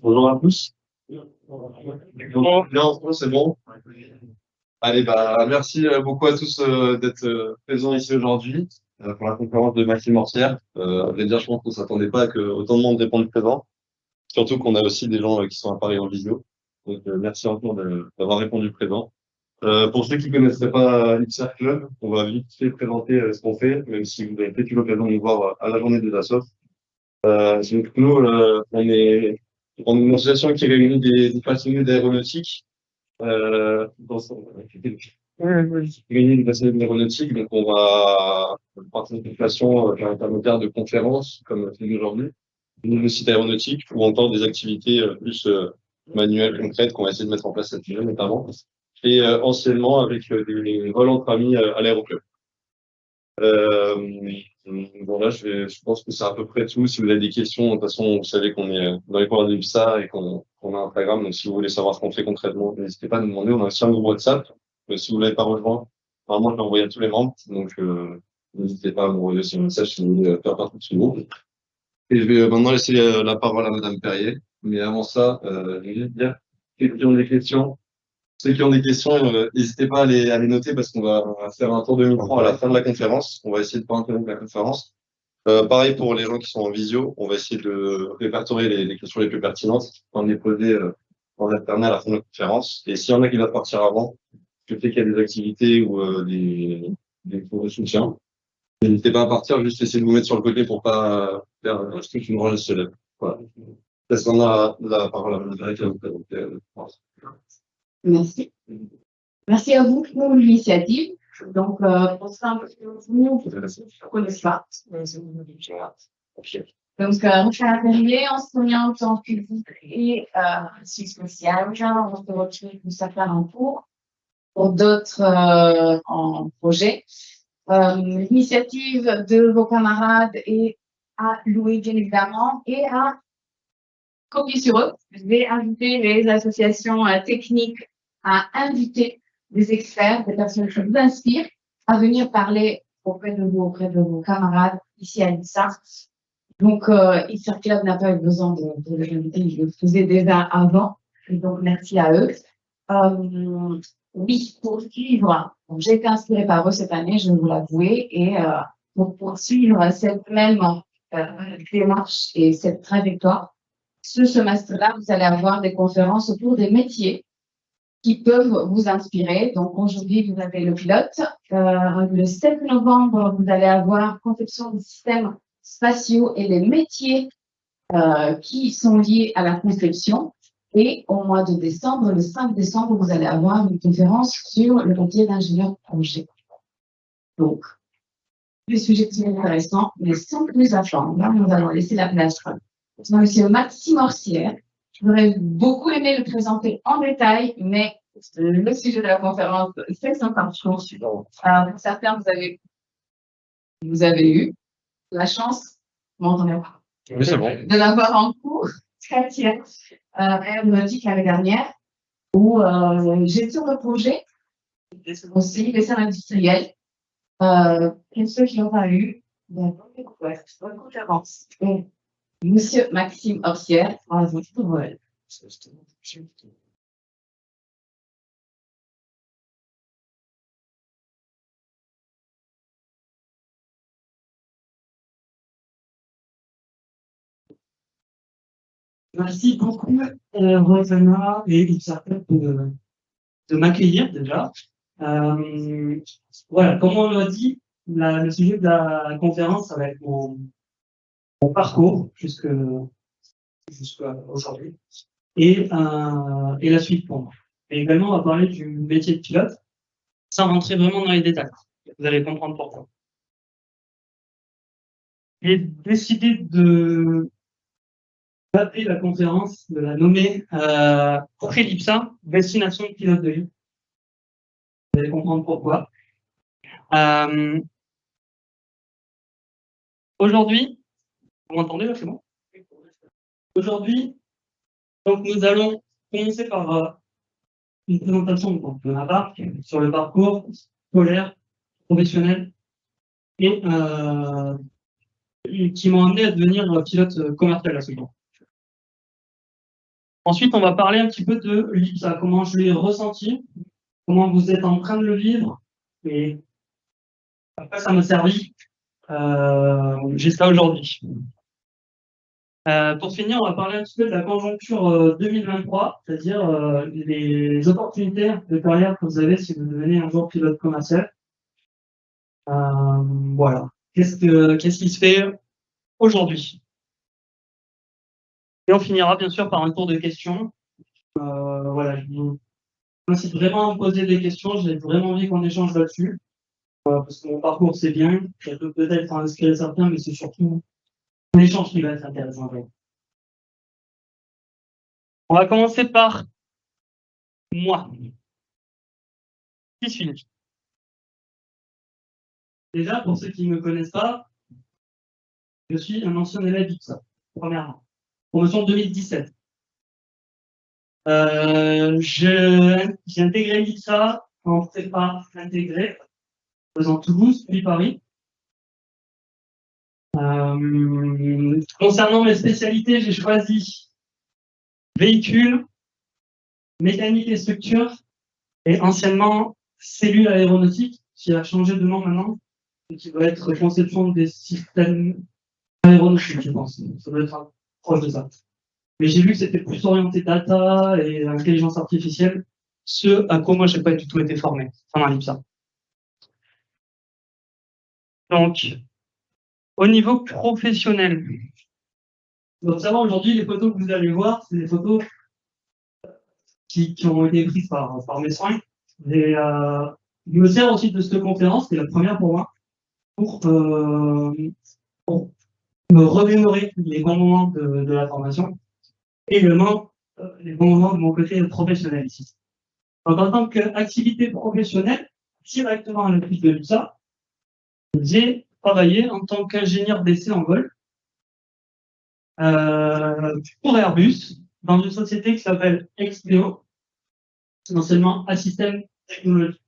Bonjour à tous. Bien, c'est bon. Allez, bah, merci beaucoup à tous d'être présents ici aujourd'hui pour la conférence de Maxime Orsière. À vrai dire, je pense qu'on s'attendait pas à que autant de monde réponde présent. Surtout qu'on a aussi des gens qui sont à Paris en visio. Donc, merci encore d'avoir répondu présent. Pour ceux qui connaisseraient pas l'Ipser Club, on va vite fait présenter ce qu'on fait, même si vous avez peut-être eu l'occasion de nous voir à la journée des assos. Donc nous, on est une association qui réunit des passionnés d'aéronautique. Dans son, qui réunit des passionnés d'aéronautique, donc on va participation par l'intermédiaire de conférences, comme c'est aujourd'hui, de sites aéronautiques, ou encore des activités plus manuelles, concrètes, qu'on va essayer de mettre en place cette année notamment. Et anciennement avec des vols entre amis à l'aéroclub. Bon là, je pense que c'est à peu près tout. Si vous avez des questions, de toute façon, vous savez qu'on est dans les cours de l'UPSA et qu'on a un programme. Donc, si vous voulez savoir ce qu'on fait concrètement, n'hésitez pas à nous demander. On a aussi un groupe WhatsApp. Si vous l'avez pas rejoint, normalement, je l'ai envoyé à tous les membres. Donc, n'hésitez pas à m'envoyer aussi un message si vous voulez faire partie de ce groupe. Et je vais maintenant laisser la parole à Madame Perrier. Mais avant ça, je vais juste dire, des questions. Ceux qui ont des questions, n'hésitez pas à les noter parce qu'on va faire un tour de micro à la fin de la conférence. On va essayer de pas interrompre la conférence. Pareil pour les gens qui sont en visio, on va essayer de répertorier les questions les plus pertinentes, en les poser en alternance à la fin de la conférence. Et s'il y en a qui doivent partir avant, je sais qu'il y a des activités ou des cours de soutien. N'hésitez pas à partir, juste essayer de vous mettre sur le côté pour pas faire toute une rangée se lève. Voilà. Est-ce qu'on a la parole à Mme Perrier vous présenter Merci. Merci à vous pour l'initiative. Donc, pour ça, vous ne connaissez pas. Donc, Richard Perrier, enseignant en tant que public et si spécial. On se retrouve pour ça faire un cours pour d'autres en projet. L'initiative de vos camarades est à louer, bien évidemment, et à copier sur eux. Je vais inviter les associations techniques à inviter des experts, des personnes qui vous inspirent, à venir parler auprès de vos camarades ici à l'IPSA. Donc, Ipser Club n'a pas eu besoin de les inviter, je le faisais déjà avant. Et donc, merci à eux. Oui, pour suivre, j'ai été inspirée par eux cette année, je vais vous l'avouer, et pour poursuivre cette même démarche et cette trajectoire, ce semestre-là, vous allez avoir des conférences autour des métiers qui peuvent vous inspirer. Donc, aujourd'hui, vous avez le pilote. Le 7 novembre, vous allez avoir conception des systèmes spatiaux et les métiers qui sont liés à la conception. Et au mois de décembre, le 5 décembre, vous allez avoir une conférence sur le métier d'ingénieur de projet. Donc, des sujets très intéressants, mais sans plus attendre. Là, nous allons laisser la place à M. Maxime Orsière. J'aurais beaucoup aimé le présenter en détail, mais le sujet de la conférence, c'est son parcours. Pour certains, vous avez eu la chance, oui, c'est bon, de l'avoir en cours, Katia, aéronautique l'année dernière, où gestion de projet, aussi dessin industriel. Pour ceux qui n'ont pas eu, bonne conférence. Et Monsieur Maxime Orsière, bravo pour elle. Merci beaucoup, Rosanna et Ipser de m'accueillir déjà. Voilà, comme on l'a dit, le sujet de la conférence, ça va être mon parcours jusqu'à aujourd'hui et la suite pour moi. Et également, on va parler du métier de pilote sans rentrer vraiment dans les détails. Vous allez comprendre pourquoi. J'ai décidé d'appeler la conférence, de la nommer après l'IPSA, Destination de pilote de ligne. Vous allez comprendre pourquoi. Aujourd'hui, vous m'entendez là, c'est bon? Aujourd'hui, donc nous allons commencer par une présentation de ma part sur le parcours scolaire, professionnel et qui m'ont amené à devenir pilote commercial à ce moment. Ensuite, on va parler un petit peu de l'IPSA, comment je l'ai ressenti, comment vous êtes en train de le vivre, et après ça m'a servi jusqu'à aujourd'hui. Pour finir, on va parler un petit peu de la conjoncture 2023, c'est-à-dire les opportunités de carrière que vous avez si vous devenez un jour pilote commercial. Voilà. Qu'est-ce qui se fait aujourd'hui? Et on finira bien sûr par un tour de questions. Voilà, je vous incite vraiment à me poser des questions. J'ai vraiment envie qu'on échange là-dessus. Parce que mon parcours, c'est bien. Ça peut peut-être en inspirer certains, mais c'est surtout un échange qui va être intéressant. On va commencer par moi. Qui suis-je? Déjà, pour ceux qui ne me connaissent pas, je suis un ancien élève d'IPSA, premièrement. Promotion 2017. J'ai intégré l'IPSA en prépa intégré, faisant Toulouse, puis Paris. Concernant mes spécialités, j'ai choisi véhicule, mécanique et structure, et anciennement cellule aéronautique, qui a changé de nom maintenant, et qui va être conception des systèmes aéronautiques, je pense. Ça doit être proche de ça. Mais j'ai vu que c'était plus orienté data et intelligence artificielle, ce à quoi moi j'ai pas du tout été formé pendant l'IPSA. Donc, au niveau professionnel, vous savoir aujourd'hui, les photos que vous allez voir, c'est des photos qui ont été prises par mes soins. Et il me sert aussi de cette conférence, qui est la première pour moi, pour me remémorer les bons moments de la formation et également les bons moments de mon côté professionnel ici. Donc, en tant qu'activité professionnelle, directement à la suite de l'IPSA, j'ai travaillé en tant qu'ingénieur d'essai en vol pour Airbus dans une société qui s'appelle XPO, essentiellement Assystem Technology.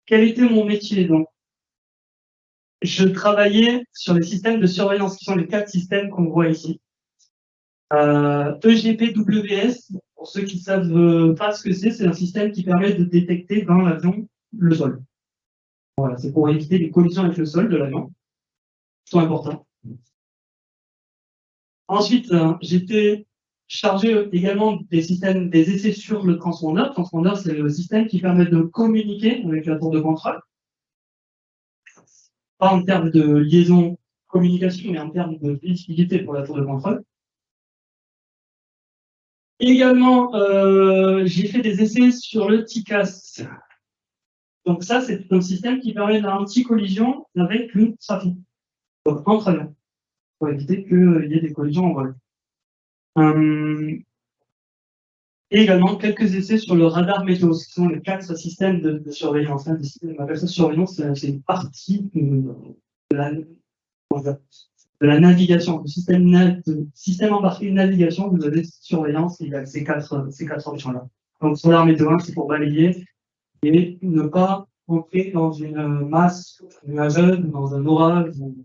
Quel était mon métier donc? Je travaillais sur les systèmes de surveillance, qui sont les 4 systèmes qu'on voit ici. EGPWS, pour ceux qui ne savent pas ce que c'est un système qui permet de détecter dans l'avion le sol. Voilà, c'est pour éviter les collisions avec le sol de l'avion. C'est important. Ensuite, j'étais chargé également des systèmes, des essais sur le transpondeur. Le transpondeur, c'est le système qui permet de communiquer avec la tour de contrôle. Pas en termes de liaison communication, mais en termes de visibilité pour la tour de contrôle. Également, j'ai fait des essais sur le TICAS. Donc ça, c'est un système qui permet d'anti-collision avec le trafic. Donc entre avions, pour éviter qu'il y ait des collisions en vol. Et également quelques essais sur le radar météo, ce qui sont les 4 systèmes de surveillance. On appelle ça surveillance, c'est une partie de la navigation, le système embarqué de navigation, vous avez surveillance, il y a ces quatre options-là. Donc, radar météo, c'est pour balayer et ne pas entrer dans une masse nuageuse, dans un orage, ou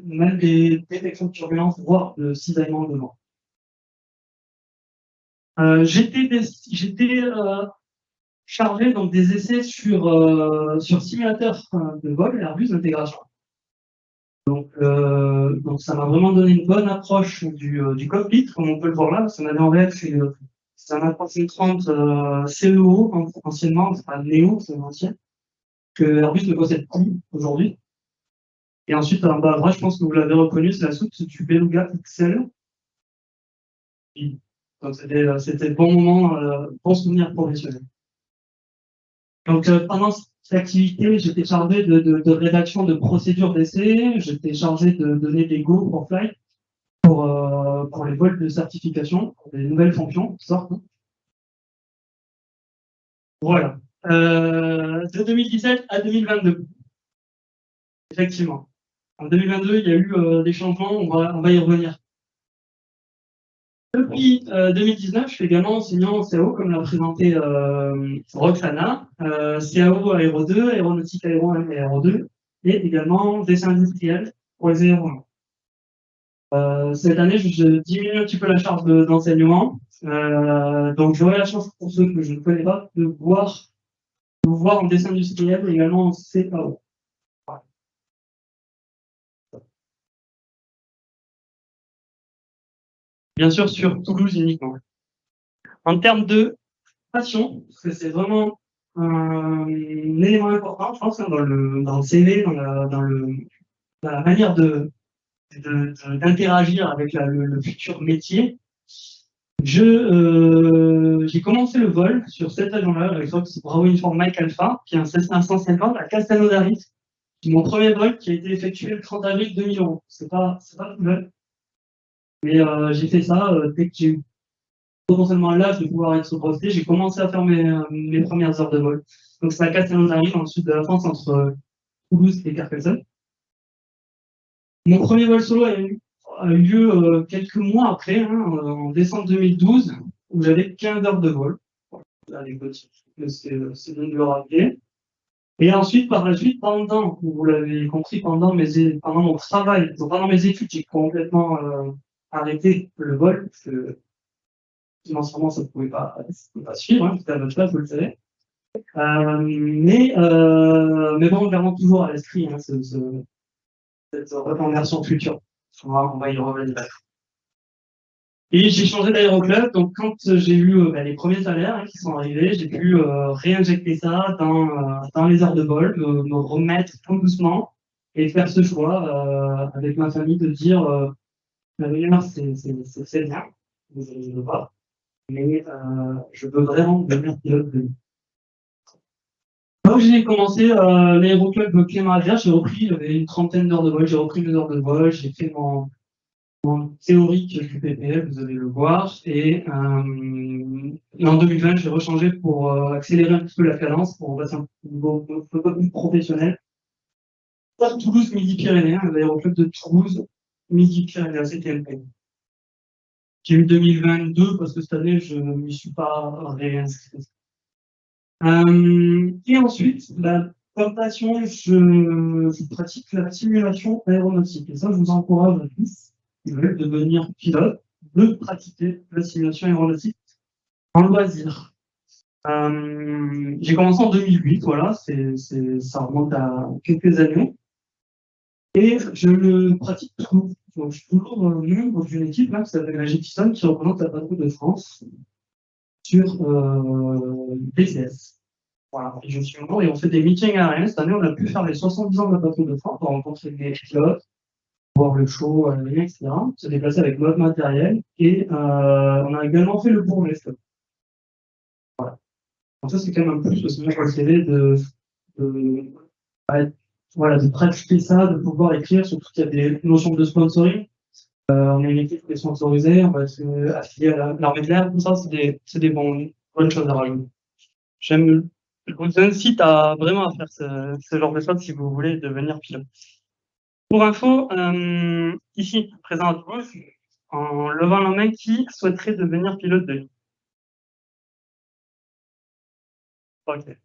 même des détections de turbulence, voire de cisaillement de vent. J'étais chargé donc des essais sur simulateur de vol Airbus d'intégration. Donc ça m'a vraiment donné une bonne approche du cockpit, comme on peut le voir là. Ça m'a en réel, c'est un A330 CEO anciennement, c'est pas Neo, c'est l'ancien, que Airbus ne possède plus aujourd'hui. Et ensuite, en bas à droite, je pense que vous l'avez reconnu, c'est la soupe du Beluga XL. Donc c'était bon moment, bon souvenir professionnel. Donc pendant cette activité, j'étais chargé de rédaction de procédures d'essai, j'étais chargé de donner des go pour flight pour les vols de certification, pour les nouvelles fonctions qui sortent. Voilà. De 2017 à 2022. Effectivement. En 2022, il y a eu des changements, on va y revenir. Depuis 2019, je suis également enseignant en CAO, comme l'a présenté Roxana, CAO Aéro 2, aéronautique Aéro 1 et Aéro 2, et également dessin industriel pour les aéronefs. Cette année, je diminue un petit peu la charge d'enseignement, donc j'aurai la chance, pour ceux que je ne connais pas, de vous voir en dessin industriel et également en CAO. Bien sûr, sur Toulouse uniquement. En termes de passion, parce que c'est vraiment un élément important, je pense, hein, dans le CV, dans la manière d'interagir avec le futur métier. J'ai commencé le vol sur cet avion-là, avec c'est Bravo Uniforme Mike Alpha, qui est un Cessna 150 à Castelnaudary. C'est mon premier vol qui a été effectué le 30 avril 2011. C'est pas tout jeune. Mais j'ai fait ça dès que j'ai eu potentiellement l'âge de pouvoir être breveté, j'ai commencé à faire mes premières heures de vol. Donc c'est à Castelnaudary, dans le sud de la France, entre Toulouse et Carcassonne. Mon premier vol solo a eu lieu quelques mois après, hein, en décembre 2012, où j'avais 15 heures de vol. C'est bien de le rappeler. Et ensuite, par la suite, vous l'avez compris, pendant mon travail, donc pendant mes études, j'ai complètement arrêté le vol, parce que financièrement, ça ne pouvait pas suivre, hein, c'était à votre place, vous le savez. Mais bon, vraiment toujours à l'esprit, hein, cette reconversion future. On va y revenir. Et j'ai changé d'aéroclub, donc quand j'ai eu les premiers salaires hein, qui sont arrivés, j'ai pu réinjecter ça dans les heures de vol, me remettre tout doucement et faire ce choix avec ma famille de dire l'avenir c'est bien, je veux pas, mais je veux vraiment devenir pilote de ligne. Donc j'ai commencé l'aéroclub Clément Adrien, j'avais une trentaine d'heures de vol, j'ai repris mes heures de vol, j'ai fait mon théorique du PPL, vous allez le voir, et en 2020, j'ai rechangé pour accélérer un petit peu la cadence, pour passer un niveau un peu plus professionnel. Toulouse Midi-Pyrénées, l'aéroclub de Toulouse Midi-Pyrénées, CTLP. J'ai eu 2022 parce que cette année, je ne m'y suis pas réinscrit. Et ensuite, comme passion, je pratique la simulation aéronautique. Et ça, je vous encourage à tous, qui veulent devenir pilote, de pratiquer la simulation aéronautique en loisir. J'ai commencé en 2008, voilà, ça remonte à quelques années. Et je le pratique toujours. Donc, je suis toujours membre d'une équipe là, qui s'appelle la Jetison, qui représente la patrouille de France sur BCS. Voilà, et je suis membre et on fait des meetings aériens. Cette année, on a pu faire les 70 ans de la patrouille de France pour rencontrer des pilotes, voir le show, etc. Se déplacer avec notre matériel et on a également fait le Bourget. Voilà. Donc ça, c'est quand même un plus aussi sur le CV de pratiquer ça, de pouvoir écrire, surtout qu'il y a des notions de sponsoring. On a une équipe qui est sponsorisée, on va être affilié à l'armée de l'air, tout ça, c'est des bonnes choses à rajouter. Je vous incite vraiment à faire ce genre de choses si vous voulez devenir pilote. Pour info, ici, présent à Toulouse, en levant la main, qui souhaiterait devenir pilote de ligne? Ok.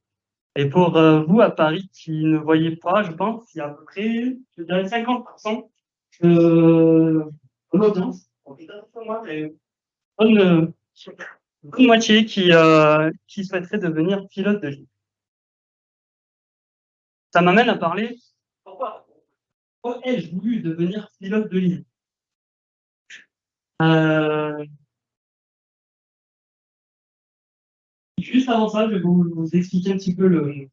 Et pour vous, à Paris, qui ne voyez pas, je pense, il y a à peu près, je dirais 50% de l'audience, une moitié qui souhaiterait devenir pilote de ligne. Ça m'amène à parler, pourquoi ai-je voulu devenir pilote de ligne? Juste avant ça, je vais vous expliquer un petit peu ce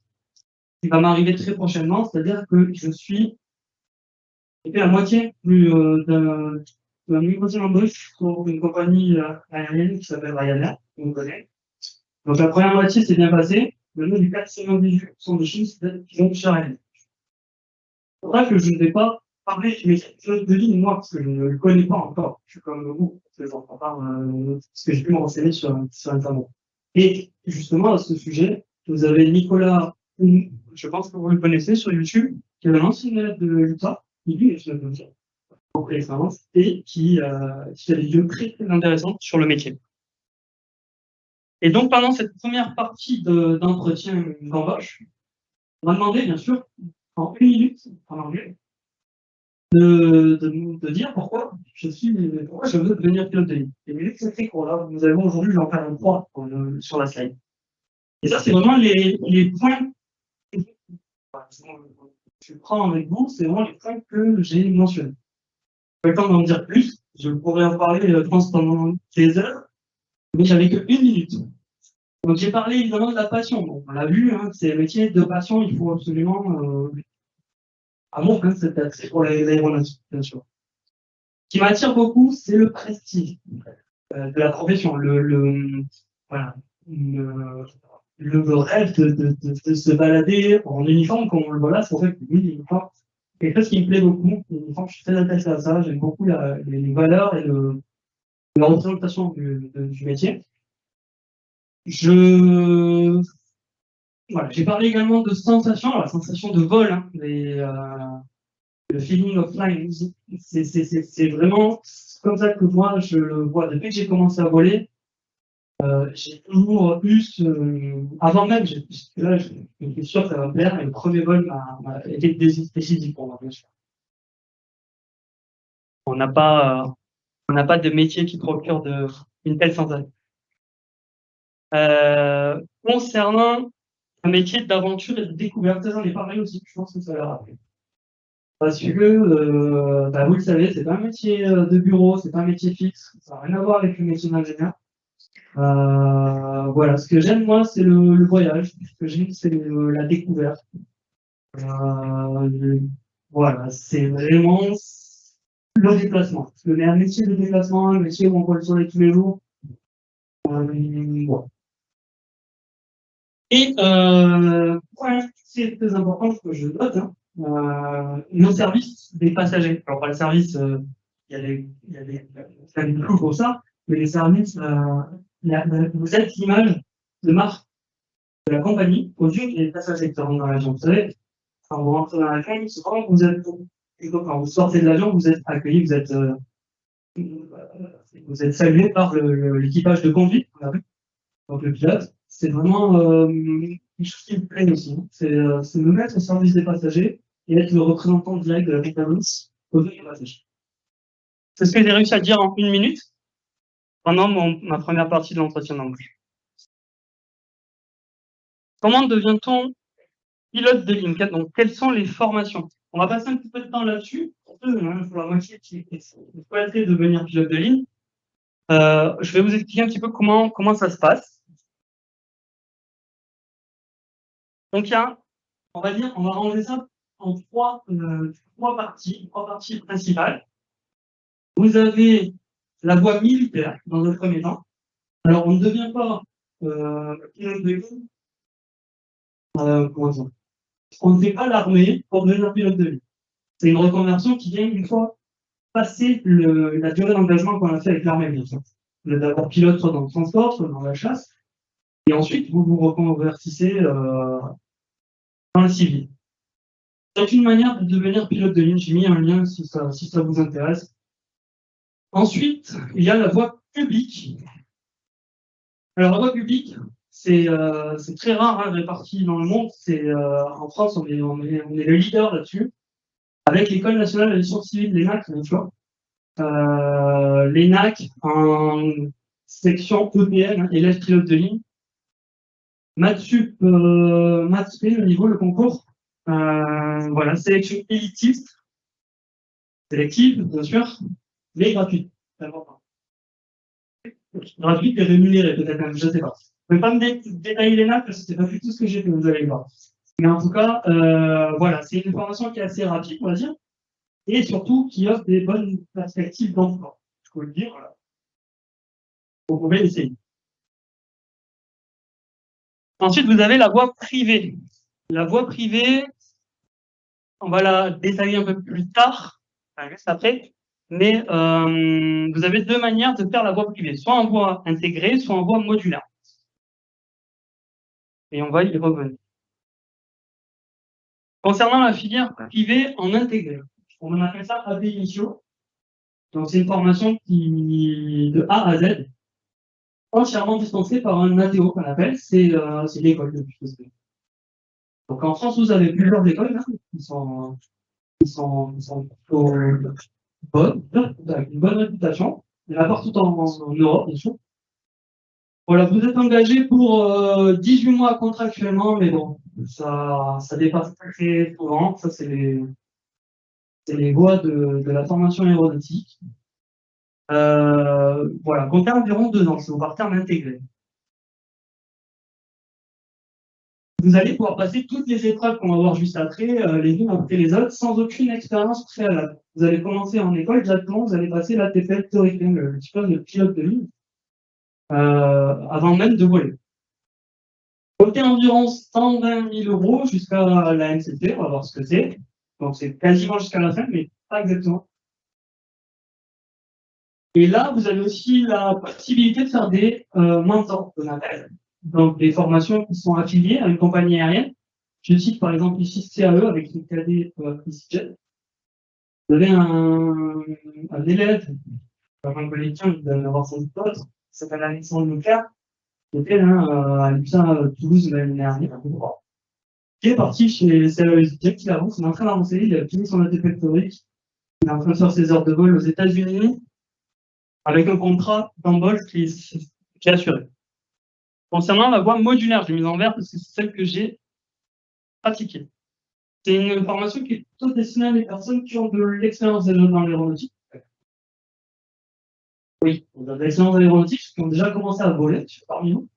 qui va m'arriver très prochainement, c'est-à-dire que je suis à moitié d'un négociation d'embauche pour une compagnie aérienne qui s'appelle Ryanair, on connaît. Donc la première moitié s'est bien passée, maintenant les 98% des choses qui ont chez Ryanair. C'est pour ça que je ne vais pas parler de mes pilotes de ligne, moi, parce que je ne le connais pas encore. Je suis comme vous, parce que j'en parle, parce que j'ai pu me renseigner sur Internet. Et justement, à ce sujet, vous avez Nicolas, je pense que vous le connaissez sur YouTube, qui est un ancien élève de l'UTA, qui lui est pilote de ligne. beaucoup d'expérience et qui a des vidéos très, très intéressantes sur le métier. Et donc, pendant cette première partie d'entretien d'embauche, on m'a demandé, bien sûr, en 1 minute, en anglais, de dire pourquoi je veux devenir pilote de ligne. Et les minutes, c'est très court, là. Nous avons aujourd'hui, j'en fais un 3 sur la slide. Et ça, c'est vraiment les points que je prends avec vous, c'est vraiment les points que j'ai mentionnés. Pas le temps d'en dire plus, je pourrais en parler, je pense, pendant des heures, mais j'avais que 1 minute. Donc j'ai parlé évidemment de la passion. Donc, on l'a vu, hein, c'est un métier de passion, il faut absolument amour, hein, cet accès pour l'aéronautique, bien sûr. Ce qui m'attire beaucoup, c'est le prestige de la profession, voilà, le rêve de se balader en uniforme comme on le voit là, c'est pour ça que l'uniforme, c'est quelque chose qui me plaît beaucoup. L'uniforme, je suis très attaché à ça, j'aime beaucoup les valeurs et la représentation du métier. Voilà, j'ai parlé également de sensation, la sensation de vol, hein, le feeling of flying. C'est vraiment comme ça que moi je le vois. Depuis que j'ai commencé à voler, j'ai toujours eu avant même, là, je suis sûr que ça va me plaire, et le premier vol m'a été décisif pour moi, bien sûr. On n'a pas de métier qui procure une telle sensation. Concernant un métier d'aventure et de découverte, j'en ai parlé aussi, je pense que ça va rappeler. Parce que, vous le savez, c'est pas un métier de bureau, c'est pas un métier fixe, ça n'a rien à voir avec le métier d'ingénieur. Voilà, ce que j'aime moi, c'est le voyage. Ce que j'aime, c'est la découverte. Voilà, c'est vraiment le déplacement. Parce que un métier de déplacement, un métier où on voit le soleil tous les jours. Voilà. Et point, c'est très important ce que je note, hein, le service des passagers. Alors, le service, il y a des services pour ça, mais les services, vous êtes l'image de marque de la compagnie aux yeux des passagers qui rentrent dans l'avion. Vous savez, quand vous rentrez dans l'avion, souvent vous êtes, et quand vous sortez de l'avion, vous êtes accueilli, vous êtes salué par l'équipage de conduite, donc le pilote. C'est vraiment quelque chose qui me plaît aussi. C'est me mettre au service des passagers et être le représentant direct de la compagnie aux yeux des passagers. C'est ce que j'ai réussi à dire en 1 minute pendant ma première partie de l'entretien d'embauche. Comment devient-on pilote de ligne? Donc, quelles sont les formations? On va passer un petit peu de temps là-dessus. Pour la moitié qui souhaiterait devenir pilote de ligne. Je vais vous expliquer un petit peu comment ça se passe. Donc, on va ranger ça en trois parties principales. Vous avez la voie militaire dans le premier temps. Alors, on ne devient pas pilote de ligne. Comment dire? On ne fait pas l'armée pour devenir pilote de ligne. C'est une reconversion qui vient une fois passé la durée d'engagement qu'on a fait avec l'armée, bien sûr. Vous êtes d'abord pilote soit dans le transport, soit dans la chasse, et ensuite vous vous reconvertissez dans le civil. C'est une manière de devenir pilote de ligne. J'ai mis un lien si ça vous intéresse. Ensuite, il y a la voie publique. Alors la voie publique, c'est très rare, hein, réparti dans le monde. En France, on est le leader là-dessus, avec l'École nationale d'aviation civile, l'ENAC, bien sûr. L'ENAC en section EPN, élève pilote de ligne. Mathsup, le niveau, le concours. Voilà, sélection élitiste. Sélective, bien sûr, mais gratuite. C'est important. Gratuite et rémunérée, peut-être même, je ne sais pas. Je ne vais pas me détailler l'ENAC parce que c'est pas du tout ce que j'ai fait, vous allez voir. Mais en tout cas, voilà, c'est une formation qui est assez rapide, on va dire, et surtout qui offre des bonnes perspectives d'emploi. Je peux le dire, voilà. Vous pouvez l'essayer. Ensuite, vous avez la voie privée. La voie privée, on va la détailler un peu plus tard, juste après, mais vous avez deux manières de faire la voie privée, soit en voie intégrée, soit en voie modulaire. Et on va y revenir. Concernant la filière privée en intégré, on appelle ça AB initio. Donc, c'est une formation de A à Z, entièrement dispensée par un ATO qu'on appelle, c'est l'école de Puy. Donc, en France, vous avez plusieurs écoles là, qui sont plutôt bonnes, avec une bonne réputation. Il y en a partout en Europe, bien sûr. Voilà, vous êtes engagé pour 18 mois contractuellement, mais bon, ça dépasse très souvent. Ça, c'est les voies de la formation aéronautique. Voilà, comptez environ 2 ans si vous partez en intégré. Vous allez pouvoir passer toutes les épreuves qu'on va voir juste après, les unes après les autres, sans aucune expérience préalable. Vous allez commencer en école, directement, vous allez passer la TPL théorique, le diplôme de pilote de ligne, avant même de voler. Comptez environ 120 000 € jusqu'à la MCT, on va voir ce que c'est. Donc c'est quasiment jusqu'à la fin, mais pas exactement. Et là, vous avez aussi la possibilité de faire des mentors, qu'on appelle. Donc des formations qui sont affiliées à une compagnie aérienne. Je cite par exemple ici CAE avec une cadet EasyJet. Vous avez un élève, un collectif, il doit avoir son pote, qui s'appelle Alexandre Leclerc, qui était là à l'UPSA Toulouse l'année dernière, qui est parti chez CAE EasyJet, il avance, il est en train d'avancer, il a fini son ATP théorique, il est en train de faire ses heures de vol aux États-Unis, avec un contrat d'embauche qui est assuré. Concernant la voie modulaire, j'ai mis en vert parce que c'est celle que j'ai pratiquée. C'est une formation qui est plutôt destinée à des personnes qui ont de l'expérience déjà dans l'aéronautique. Oui, on a de l'expérience dans l'aéronautique, qui ont déjà commencé à voler parmi nous.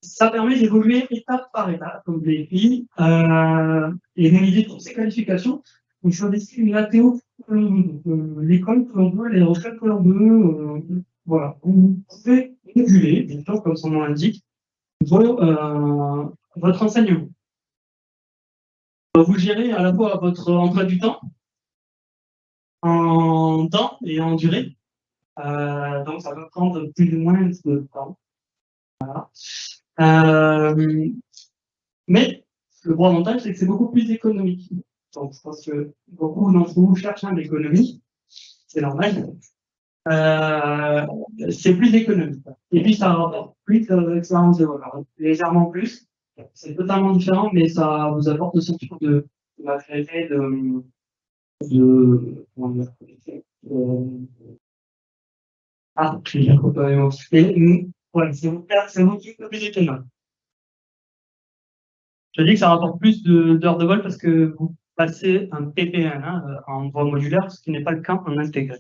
Ça permet d'évoluer étape par étape, comme je l'ai écrit, et réaliser toutes ces qualifications. Donc, choisissez une ATO que l'on veut, l'école que l'on veut, les retraites que l'on veut, voilà. Vous pouvez réguler, bien sûr, comme son nom l'indique, votre enseignement. Vous gérez à la fois votre emploi du temps, en temps et en durée. Donc, ça peut prendre plus ou moins de temps. Voilà. Mais le gros avantage, c'est que c'est beaucoup plus économique. Donc, je pense que beaucoup d'entre vous cherchent l'économie. C'est normal. C'est plus économique. Et puis, ça rapporte plus d'expérience de vol. Légèrement plus. C'est totalement différent, mais ça vous apporte aussi un peu de maturité, comment dire, ouais, c'est vous qui êtes plus étonnant. Je dis que ça rapporte plus d'heures de vol parce que vous passez un PPN en voie modulaire, ce qui n'est pas le cas en intégré.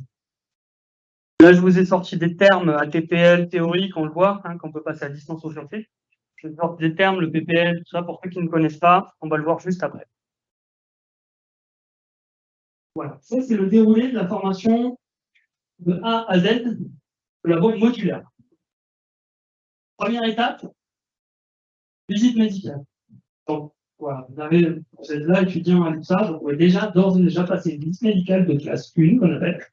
Là, je vous ai sorti des termes ATPL théorique, on le voit, qu'on peut passer à distance au chantier. Je vous sorte des termes, le PPL, tout ça, pour ceux qui ne connaissent pas, on va le voir juste après. Voilà, ça c'est le déroulé de la formation de A à Z de la voie modulaire. Première étape, visite médicale. Donc, voilà, vous êtes là étudiant à l'UPSA, vous pouvez d'ores et déjà passer une visite médicale de classe 1, qu'on appelle.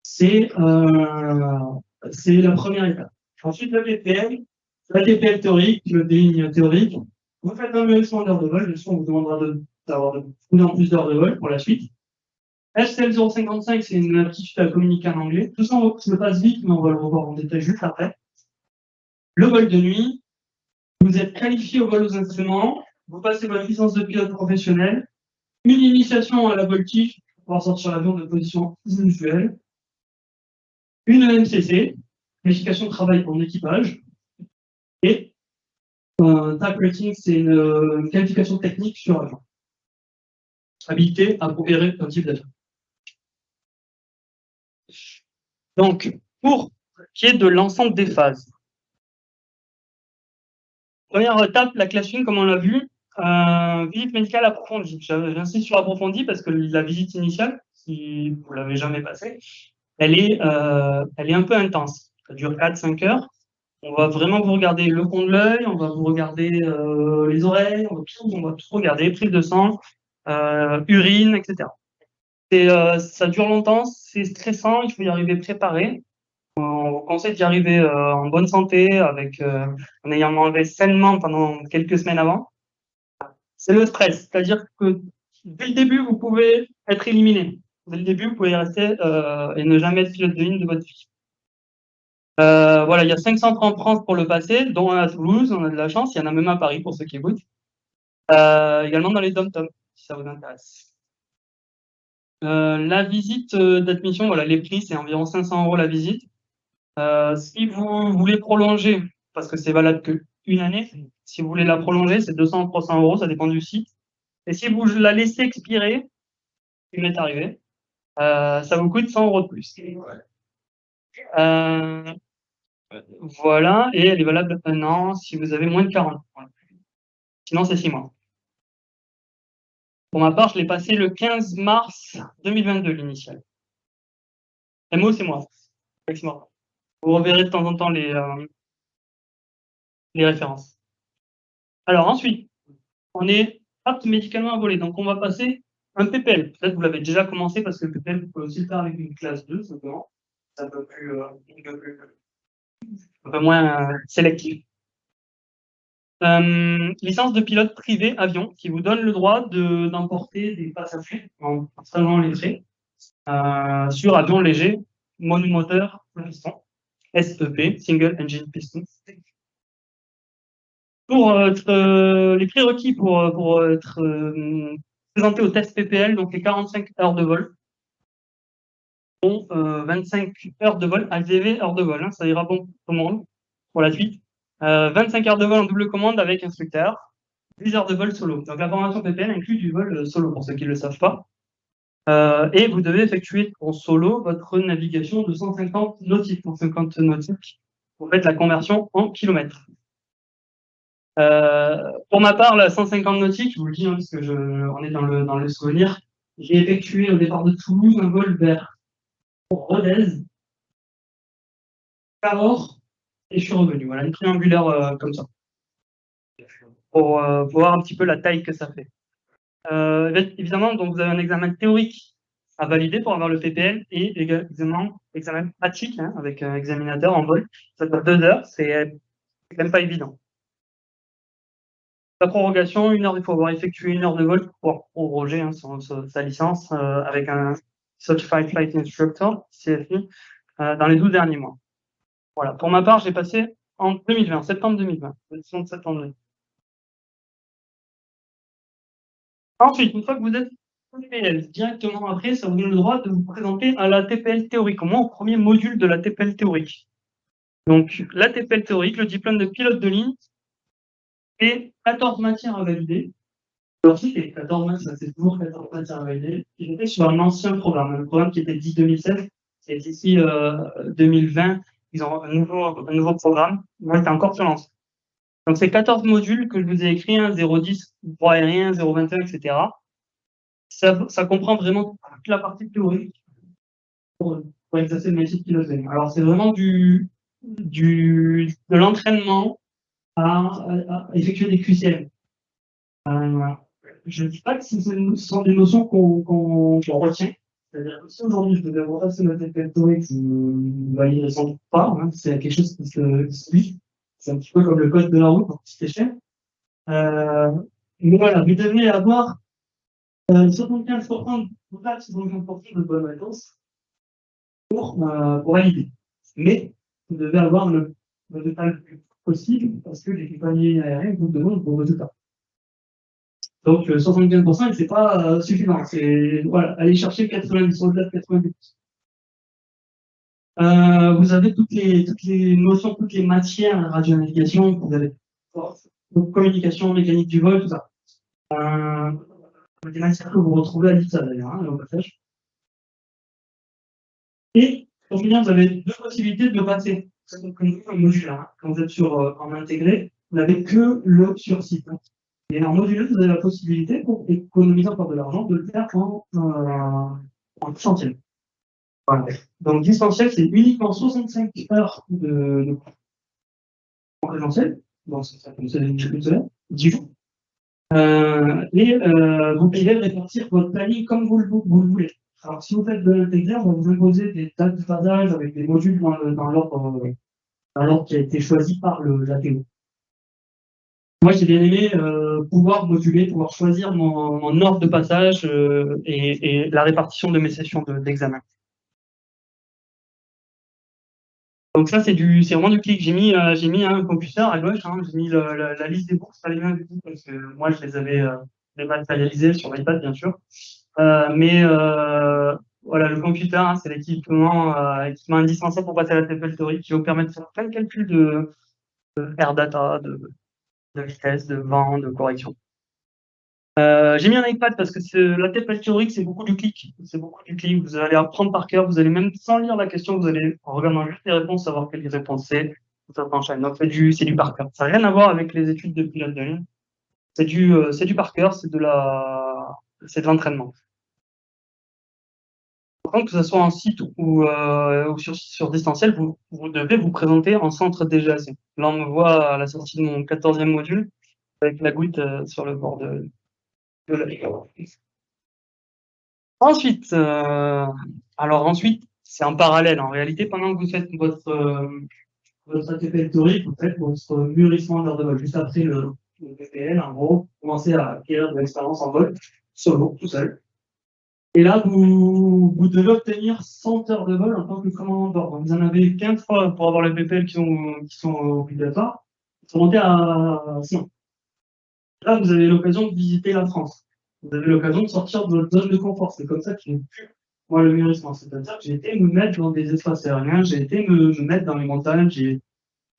C'est la première étape. Ensuite, le PPL, la TPL théorique, le ligne théorique. Vous faites un évaluation d'heures de vol, bien sûr, on vous demandera d'avoir de plus en plus d'heures de vol pour la suite. STL 055, c'est une aptitude à communiquer en anglais. Tout ça, je le passe vite, mais on va le revoir en détail juste après. Le vol de nuit, vous êtes qualifié au vol aux instruments, vous passez votre licence de pilote professionnel, une initiation à la voltige pour pouvoir sortir l'avion de position inusuelle, une MCC, qualification de travail en équipage, et un TAC rating, c'est une qualification technique sur l'avion. Habilité à opérer un type d'avion. Donc, pour ce qui est de l'ensemble des phases. Première étape, la classe 1, comme on l'a vu, visite médicale approfondie. J'insiste sur approfondie parce que la visite initiale, si vous ne l'avez jamais passée, elle est un peu intense. Ça dure 4-5 heures. On va vraiment vous regarder le fond de l'œil, on va vous regarder les oreilles, on va tout regarder, prise de sang, urine, etc. Ça dure longtemps, c'est stressant, il faut y arriver préparé. On vous conseille d'y arriver en bonne santé, en ayant mangé sainement pendant quelques semaines avant. C'est le stress, c'est-à-dire que dès le début, vous pouvez être éliminé. Dès le début, vous pouvez rester et ne jamais être pilote de ligne de votre vie. Voilà, il y a 5 centres en France pour le passer, dont un à Toulouse, on a de la chance, il y en a même à Paris pour ceux qui écoutent. Également dans les dom-toms, si ça vous intéresse. La visite d'admission, voilà, les prix, c'est environ 500 € la visite. Si vous voulez prolonger, parce que c'est valable qu'une année, si vous voulez la prolonger, c'est 200 ou 300 €, ça dépend du site. Et si vous la laissez expirer, ce qui m'est arrivé, ça vous coûte 100 € de plus. Voilà, et elle est valable 1 an si vous avez moins de 40. Voilà. Sinon, c'est 6 mois. Pour ma part, je l'ai passé le 15 mars 2022, l'initiale. MO, c'est moi. Vous reverrez de temps en temps les références. Alors ensuite, on est apte médicalement à voler. Donc on va passer un PPL. Peut-être que vous l'avez déjà commencé parce que le PPL, vous pouvez aussi le faire avec une classe 2, simplement. C'est un peu moins sélectif. Licence de pilote privé avion qui vous donne le droit d'emporter des passagers en partageant les frais sur avion léger, monomoteur, piston, SEP, Single Engine Piston. Pour les prérequis pour être présenté au test PPL, donc les 45 heures de vol, dont 25 heures de vol, AGV heures de vol, hein, ça ira bon pour tout le monde pour la suite. 25 heures de vol en double commande avec instructeur, 10 heures de vol solo. Donc la formation PPL inclut du vol solo pour ceux qui ne le savent pas. Et vous devez effectuer en solo votre navigation de 150 nautiques. 150 nautiques, vous faites la conversion en kilomètres. Pour ma part, la 150 nautiques, je vous le dis, hein, parce que on est dans le souvenir, j'ai effectué au départ de Toulouse un vol vers Rodez, Cahors, et je suis revenu. Voilà, une triangulaire comme ça. Pour voir un petit peu la taille que ça fait. Évidemment, donc vous avez un examen théorique à valider pour avoir le PPL et également examen pratique hein, avec un examinateur en vol. Ça dure 2 heures, c'est quand même pas évident. La prorogation, 1 heure, il faut avoir effectué 1 heure de vol pour pouvoir proroger hein, sa licence avec un Certified Flight Instructor, CFI, dans les 12 derniers mois. Voilà. Pour ma part, j'ai passé en 2020, septembre 2020, l'édition de septembre 2020. Ensuite, une fois que vous êtes TPL, directement après, ça vous donne le droit de vous présenter à la TPL théorique, au moins au premier module de la TPL théorique. Donc, la TPL théorique, le diplôme de pilote de ligne, et 14 matières à valider. Alors, c'était 14 matières, c'est toujours 14 matières à valider. J'étais sur un ancien programme, un programme qui était dit 2016, et d'ici 2020, ils ont un nouveau programme. Moi, j'étais encore sur l'ancien. Donc, c'est 14 modules que je vous ai écrits, hein, 010, droit aérien, 021, etc. Ça comprend vraiment toute la partie théorique pour exercer le métier de pilote. Alors, c'est vraiment de l'entraînement à effectuer des QCM. Je ne dis pas que ce sont des notions qu'on retient. C'est-à-dire que si aujourd'hui je devais repasser ma TPL théorique, je ne validerais sans doute pas. Hein, c'est quelque chose qui se suit. C'est un petit peu comme le code de la route en petite échelle. Mais voilà, vous devez avoir 75% de bonnes réponses pour valider. Mais vous devez avoir le total le plus possible parce que les compagnies aériennes vous demandent vos résultats. Donc 75%, c'est pas suffisant. C'est voilà, aller chercher 90 au-delà de 90%. Vous avez toutes les notions, toutes les matières, radionavigation, vous avez communication, mécanique du vol, tout ça. Des matières que vous retrouvez à l'IPSA d'ailleurs, hein, au passage. Et pour finir, vous avez 2 possibilités de passer. Donc, un module, hein. Quand vous êtes en intégré, vous n'avez que le sur-site. Hein. Et en module, vous avez la possibilité, pour économiser encore de l'argent, de le faire en distanciel. Voilà. Donc, distanciel, c'est uniquement 65 heures de présentiel. Bon, ça comme ça, 10 jours. Et vous pouvez répartir votre planning comme vous le voulez. Alors, si vous faites de l'intégré, on va vous imposer des dates de phasage avec des modules dans l'ordre qui a été choisi par l'ATO. Moi, j'ai bien aimé pouvoir moduler, pouvoir choisir mon ordre de passage et la répartition de mes sessions d'examen. Donc ça, c'est vraiment du clic. J'ai mis un computer à gauche, hein, j'ai mis la liste des bourses, pas les mêmes du tout, parce que moi, je les avais dématérialisées sur l'iPad, bien sûr. Voilà, le computer, hein, c'est l'équipement indispensable pour passer à la TFL théorique, qui va vous permettre de faire plein de calculs de air data, de vitesse, de vent, de correction. J'ai mis un iPad parce que la TFL théorique, c'est beaucoup du clic. C'est beaucoup du clic. Vous allez apprendre par cœur. Vous allez même, sans lire la question, vous allez, en regardant juste les réponses, savoir quelle réponse c'est. Ça s'enchaîne. Donc, c'est du par cœur. Ça n'a rien à voir avec les études de pilote de ligne. C'est du par cœur, c'est de l'entraînement. Par contre, que ce soit en site ou sur distanciel, vous devez vous présenter en centre DGAC. Là, on me voit à la sortie de mon 14e module avec la goutte sur le bord de la vidéo. Ensuite, c'est en parallèle. En réalité, pendant que vous faites votre ATP théorique, vous faites votre mûrissement d'heure de vol. Juste après le PPL, en gros, vous commencez à acquérir de l'expérience en vol, solo, tout seul. Et là, vous devez obtenir 100 heures de vol en tant que commandant de bord. Vous en avez 15 fois pour avoir les PPL qui sont obligatoires. Vous sont montés à 100. Là, vous avez l'occasion de visiter la France. Vous avez l'occasion de sortir de votre zone de confort. C'est comme ça que j'ai pu, moi, le mûrissement. C'est-à-dire que j'ai été me mettre dans des espaces aériens, j'ai été me mettre dans les montagnes, j'ai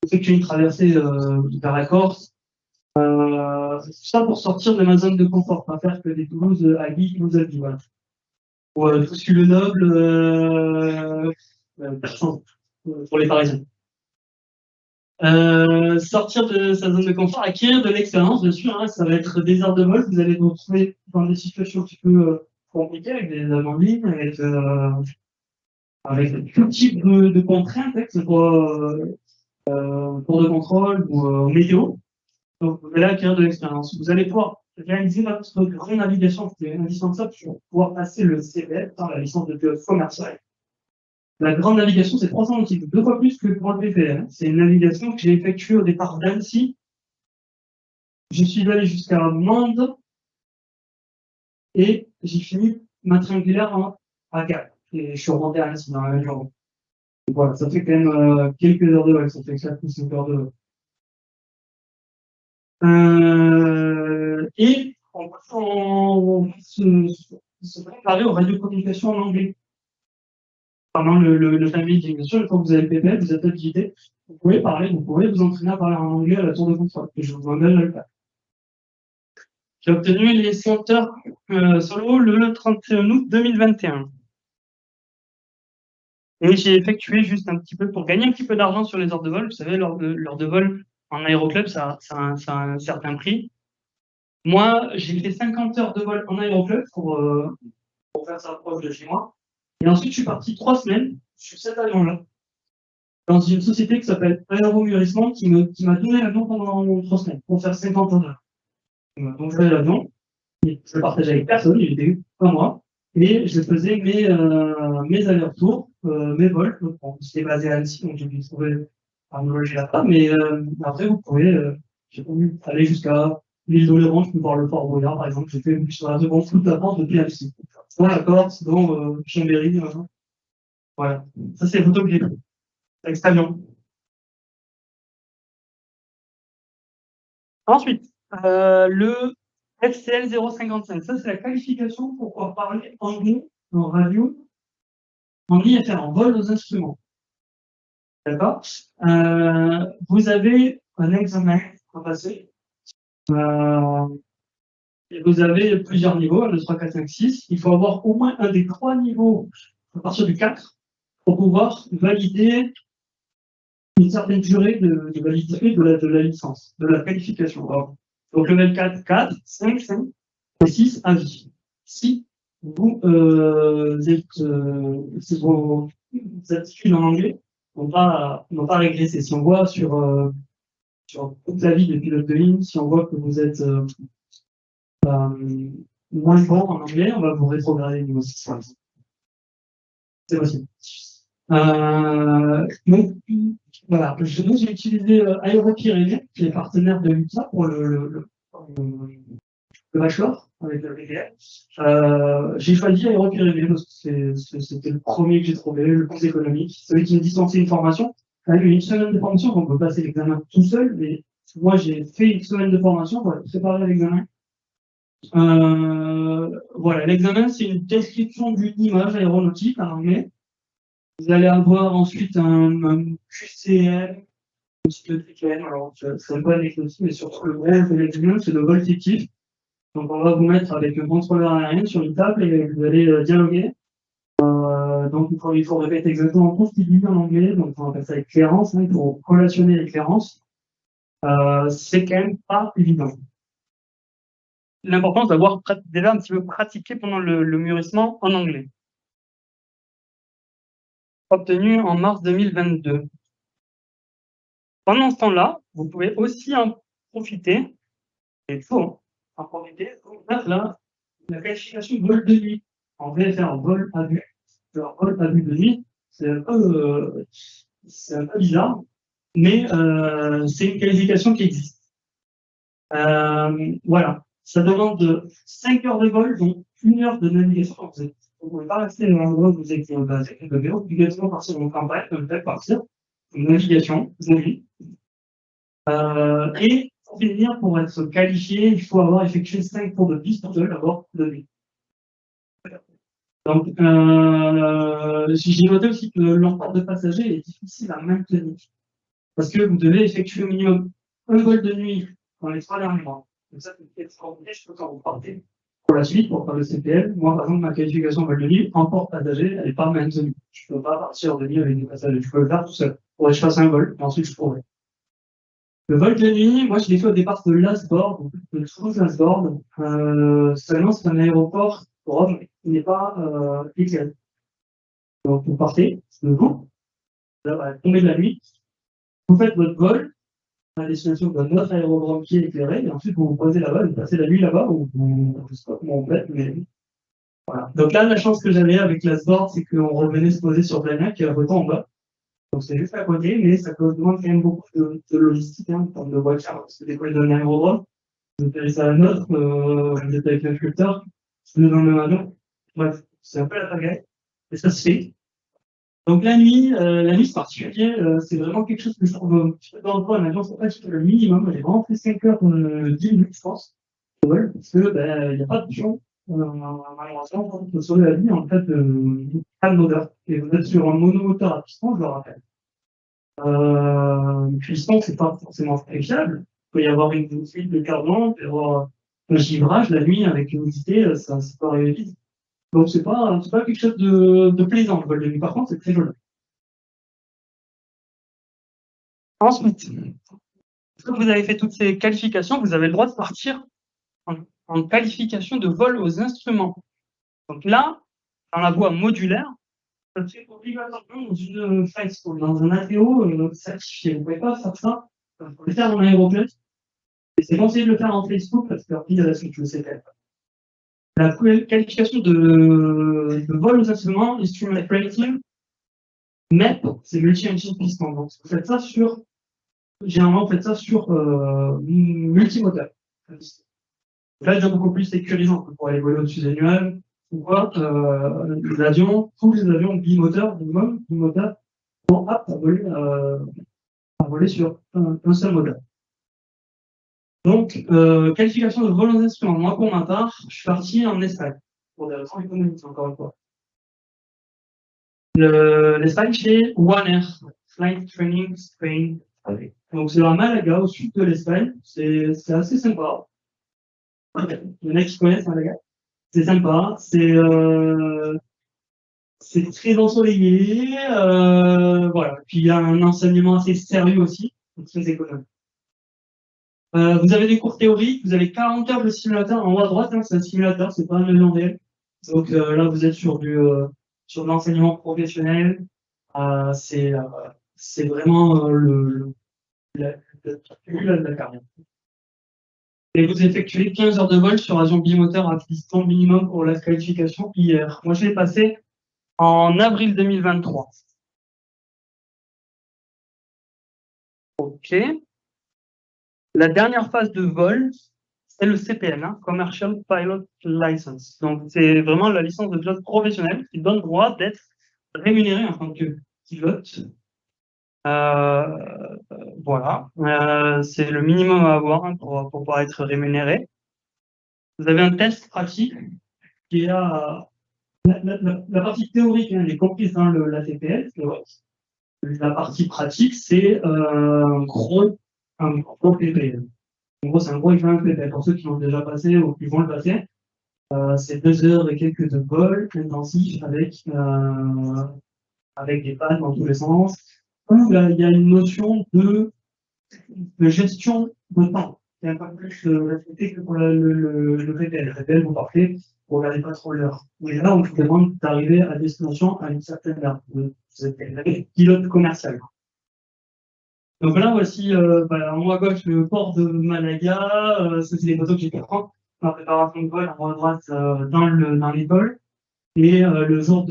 effectué une traversée vers la Corse. Tout ça pour sortir de ma zone de confort, pas faire que des Toulouse à Guy, Toulouse à Guy, voilà. Tout le noble, personne, pour les Parisiens. Sortir de sa zone de confort, acquérir de l'expérience, bien sûr, hein, ça va être des heures de vol, vous allez vous retrouver dans des situations un petit peu compliquées, avec des anomalies, avec tout type de contraintes, que ce soit pour de contrôle ou météo. Donc, vous allez acquérir de l'expérience. Vous allez pouvoir réaliser votre grande navigation, qui est indispensable pour pouvoir passer le CPF, la licence de pilote commercial. La grande navigation, c'est 300 nautiques, 2 fois plus que pour le PPL. C'est une navigation que j'ai effectuée au départ d'Annecy. Je suis allé jusqu'à Mende et j'ai fini ma triangulaire à Gap. Et je suis remonté à Annecy dans la même journée. Donc voilà, ça fait quand même quelques heures de vol, ça fait 4 ou 5 heures de vol. Et on va se préparer aux radiocommunications en anglais. Pendant le time meeting, bien sûr, une fois que vous avez le PPL, vous êtes habilité, vous pouvez parler, vous pouvez vous entraîner à parler en anglais à la tour de contrôle. Et je vous engage à le faire. J'ai obtenu les 100 heures solo le 31 août 2021. Et j'ai effectué juste un petit peu pour gagner un petit peu d'argent sur les heures de vol. Vous savez, l'heure de vol en aéroclub, ça a un certain prix. Moi, j'ai fait 50 heures de vol en aéroclub pour faire ça proche de chez moi. Et ensuite, je suis parti 3 semaines sur cet avion-là, dans une société qui s'appelle Aéromûrissement, qui m'a donné l'avion pendant 3 semaines, pour faire 50 heures. Donc, j'avais l'avion, je le partageais avec personne, il était pas moi, et je faisais mes allers-retours, mes vols. Bon, j'étais basé à Annecy, donc j'ai dû trouver à me loger là-bas, mais après, vous pouvez, j'ai pu aller jusqu'à l'île d'Oléron, je peux voir le Fort Boyard, par exemple, j'ai fait sur la seconde toute la France depuis Annecy. Dans la Corse, dans Chambéry, voilà. Ça, c'est les photos que j'ai prises avec cet avion. Ensuite, le FCL 055, ça, c'est la qualification pour pouvoir parler anglais en radio, en IFR, en vol aux instruments. D'accord? Vous avez un examen à passer. Et vous avez plusieurs niveaux, 1, 2, 3, 4, 5, 6. Il faut avoir au moins un des 3 niveaux à partir du 4 pour pouvoir valider une certaine durée de validité de la licence, de la qualification. Alors, donc, level 4, 4, 5, 5, et 6, à vie. Si vos aptitudes en anglais n'ont pas régressé. Si on voit sur toute la vie de pilote de ligne, si on voit que vous êtes moins bon en anglais, on va vous rétrograder niveau 6. C'est possible. Donc, voilà, j'ai utilisé Aéropyrénées, qui est partenaire de l'UTSA pour le bachelor avec le BTS. J'ai choisi Aéropyrénées parce que c'était le premier que j'ai trouvé, le plus économique, celui qui me dispensait une formation. Il y a eu une semaine de formation, on peut passer l'examen tout seul, mais moi j'ai fait une semaine de formation pour préparer l'examen. Voilà, l'examen c'est une description d'une image aéronautique en anglais. Vous allez avoir ensuite un QCM, un petit peu de TKM, alors c'est un peu anecdotique, mais surtout le vrai de l'examen c'est le vol fictif. Donc on va vous mettre avec un contrôleur aérien sur une table et vous allez dialoguer. Donc il faut répéter exactement tout ce qu'il dit en anglais, donc on appelle ça éclairance, hein, il faut collationner l'éclairance. C'est quand même pas évident. L'important c'est d'avoir déjà un petit peu pratiqué pendant le mûrissement en anglais. Obtenu en mars 2022. Pendant ce temps-là, vous pouvez aussi en profiter, et il faut en profiter, pour faire la qualification vol de nuit. En VFR, vol à vue. Alors, vol à vue de nuit, c'est un peu bizarre, mais c'est une qualification qui existe. Voilà, ça demande 5 heures de vol, donc 1 heure de navigation. Vous ne pouvez pas rester dans l'endroit où vous êtes basé. Vous devez obligatoirement partir en campagne, vous devez partir en navigation, de nuit. Et pour finir, pour être qualifié, il faut avoir effectué 5 tours de piste seul à bord de nuit. Donc, j'ai noté aussi que l'emport de passagers est difficile à maintenir. Parce que vous devez effectuer au minimum un vol de nuit dans les 3 derniers mois. Donc ça, c'est extraordinaire, je peux quand vous partez. Pour la suite, pour faire le CPL, moi, par exemple, ma qualification vol de nuit, emport passager, elle n'est pas maintenue. Je ne peux pas partir de nuit avec des passagers. Je peux le faire tout seul. Faudrait que je fasse un vol, et ensuite je pourrais. Le vol de nuit, moi, je l'ai fait au départ de Lasborg, de Toulouse-Lasborg. Seulement, c'est un aéroport Rome qui n'est pas éclairé. Donc, vous partez de vous, là, à la tombée de la nuit, vous faites votre vol à destination de notre aérodrome qui est éclairé, et ensuite vous vous posez là-bas, vous passez la nuit là-bas, ou je ne sais pas comment on fait, mais voilà. Donc là, la chance que j'avais avec Lasborg, c'est qu'on revenait se poser sur Blagnac, qui est à côté en bas. Donc c'est juste à côté, mais ça demande quand même beaucoup de logistique, hein, en termes de voiture, parce que des fois, ils donnent un aérodrome, vous atterrissez à un autre, vous êtes avec l'instructeur, vous êtes dans le même avion. Bref, c'est un peu la pagaille, et ça se fait. Donc la nuit c'est particulier, c'est vraiment quelque chose que je trouve un petit peu dangereux. En avion, c'est pas du tout le minimum. J'ai vraiment fait 5 heures, 10 minutes, je pense, au vol, parce que il n'y a pas de pion. Malheureusement, quand vous sauver la vie, en fait, pas de moteur. Et vous êtes sur un monomoteur à piston, je le rappelle. Piston, c'est pas forcément très fiable. Il peut y avoir une fuite de carburant, il peut y avoir un givrage la nuit avec l'humidité, ça peut arriver vite. Donc c'est pas quelque chose de plaisant le vol de nuit. Par contre, c'est très joli. Ensuite, quand vous avez fait toutes ces qualifications, vous avez le droit de partir en qualification de vol aux instruments. Donc là, dans la voie modulaire, ça se fait obligatoirement dans une flight school, dans un ATO certifié. Vous ne pouvez pas faire ça. Il faut le faire dans l'aéroplan. Et c'est conseillé de le faire en flight school parce que il y a la suite, je le sais pas. La qualification de vol aux instruments, instrument rating, MEP, c'est multi-engine piston. Donc, vous faites ça généralement, vous faites ça sur multimoteur. Là, c'est beaucoup plus sécurisant pour aller voler au-dessus des nuages. Ou quoi, tous les avions bimoteurs, minimum, bimoteurs, sont aptes à voler sur un seul moteur. Donc, qualification de vol aux instruments. Moi, pour ma part, je suis parti en Espagne, pour des raisons économiques, encore une fois. L'Espagne, c'est One Air, Flight Training Spain. Donc, c'est à Malaga, au sud de l'Espagne. C'est assez sympa. Il y en a qui connaissent Malaga. C'est sympa. C'est très ensoleillé. Voilà. Puis, il y a un enseignement assez sérieux aussi, donc très économe. Vous avez des cours théoriques, vous avez 40 heures de simulateur en haut à droite, hein, c'est un simulateur, c'est pas un avion réel. Donc là, vous êtes sur de l'enseignement professionnel. C'est vraiment la carrière. Et vous effectuez 15 heures de vol sur avion bimoteur à piston minimum pour la qualification hier. Moi, je l'ai passé en avril 2023. OK. La dernière phase de vol, c'est le CPL, hein, Commercial Pilot License. Donc, c'est vraiment la licence de pilote professionnel qui donne droit d'être rémunéré en tant que pilote. Voilà. C'est le minimum à avoir, hein, pour pouvoir être rémunéré. Vous avez un test pratique qui est la partie théorique, hein, elle est comprise dans la TPL. La partie pratique, c'est un gros PPL. En gros, c'est un gros examen PPL. Pour ceux qui l'ont déjà passé ou qui vont le passer, c'est 2 heures et quelques de vol intensif avec des pannes dans tous les sens. Il y a une notion de gestion de temps. C'est un peu plus respecté que pour le PPL. Le PPL, vous partez, vous regardez pas trop l'heure. Mais là, on vous demande d'arriver à destination à une certaine heure. Vous êtes pilote commercial. Donc là, voici en haut à gauche le port de Malaga. Ça, c'est les photos que j'ai pu prendre en préparation de vol, en haut à droite dans l'école. Et le jour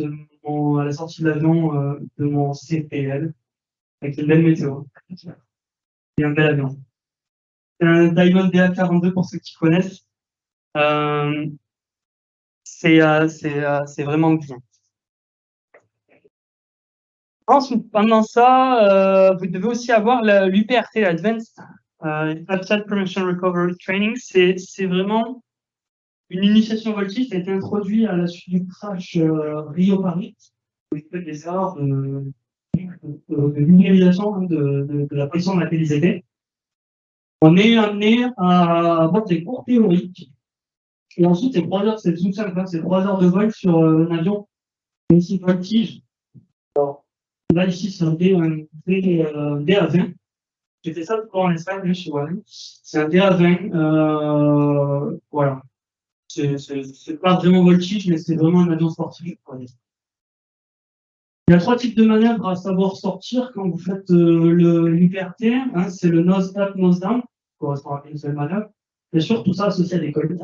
à la sortie de l'avion de mon CPL, avec une belle météo. Et un bel avion. C'est un Diamond DA42 pour ceux qui connaissent. C'est vraiment bien. Ensuite, pendant ça, vous devez aussi avoir l'UPRT, l'Advanced Flight Prevention Recovery Training. C'est vraiment une initiation voltige qui a été introduite à la suite du crash Rio-Paris, où il fait des erreurs de minimalisation de la position dans laquelle ils étaient. On est amené à avoir des cours théoriques. Et ensuite, c'est 3 heures, c'est tout simple, hein, c'est 3 heures de vol sur un avion ici voltige. Alors, là, ici, c'est un DA20. J'ai fait ça en Espagne, chez Wally. C'est un DA20. Voilà. C'est pas vraiment voltige, mais c'est vraiment un avion sportif. Il y a 3 types de manœuvres à savoir sortir quand vous faites l'UPRT. Hein, c'est le nose up, nose down, qui correspond à une seule manœuvre. Bien sûr, tout ça associé à des collabs.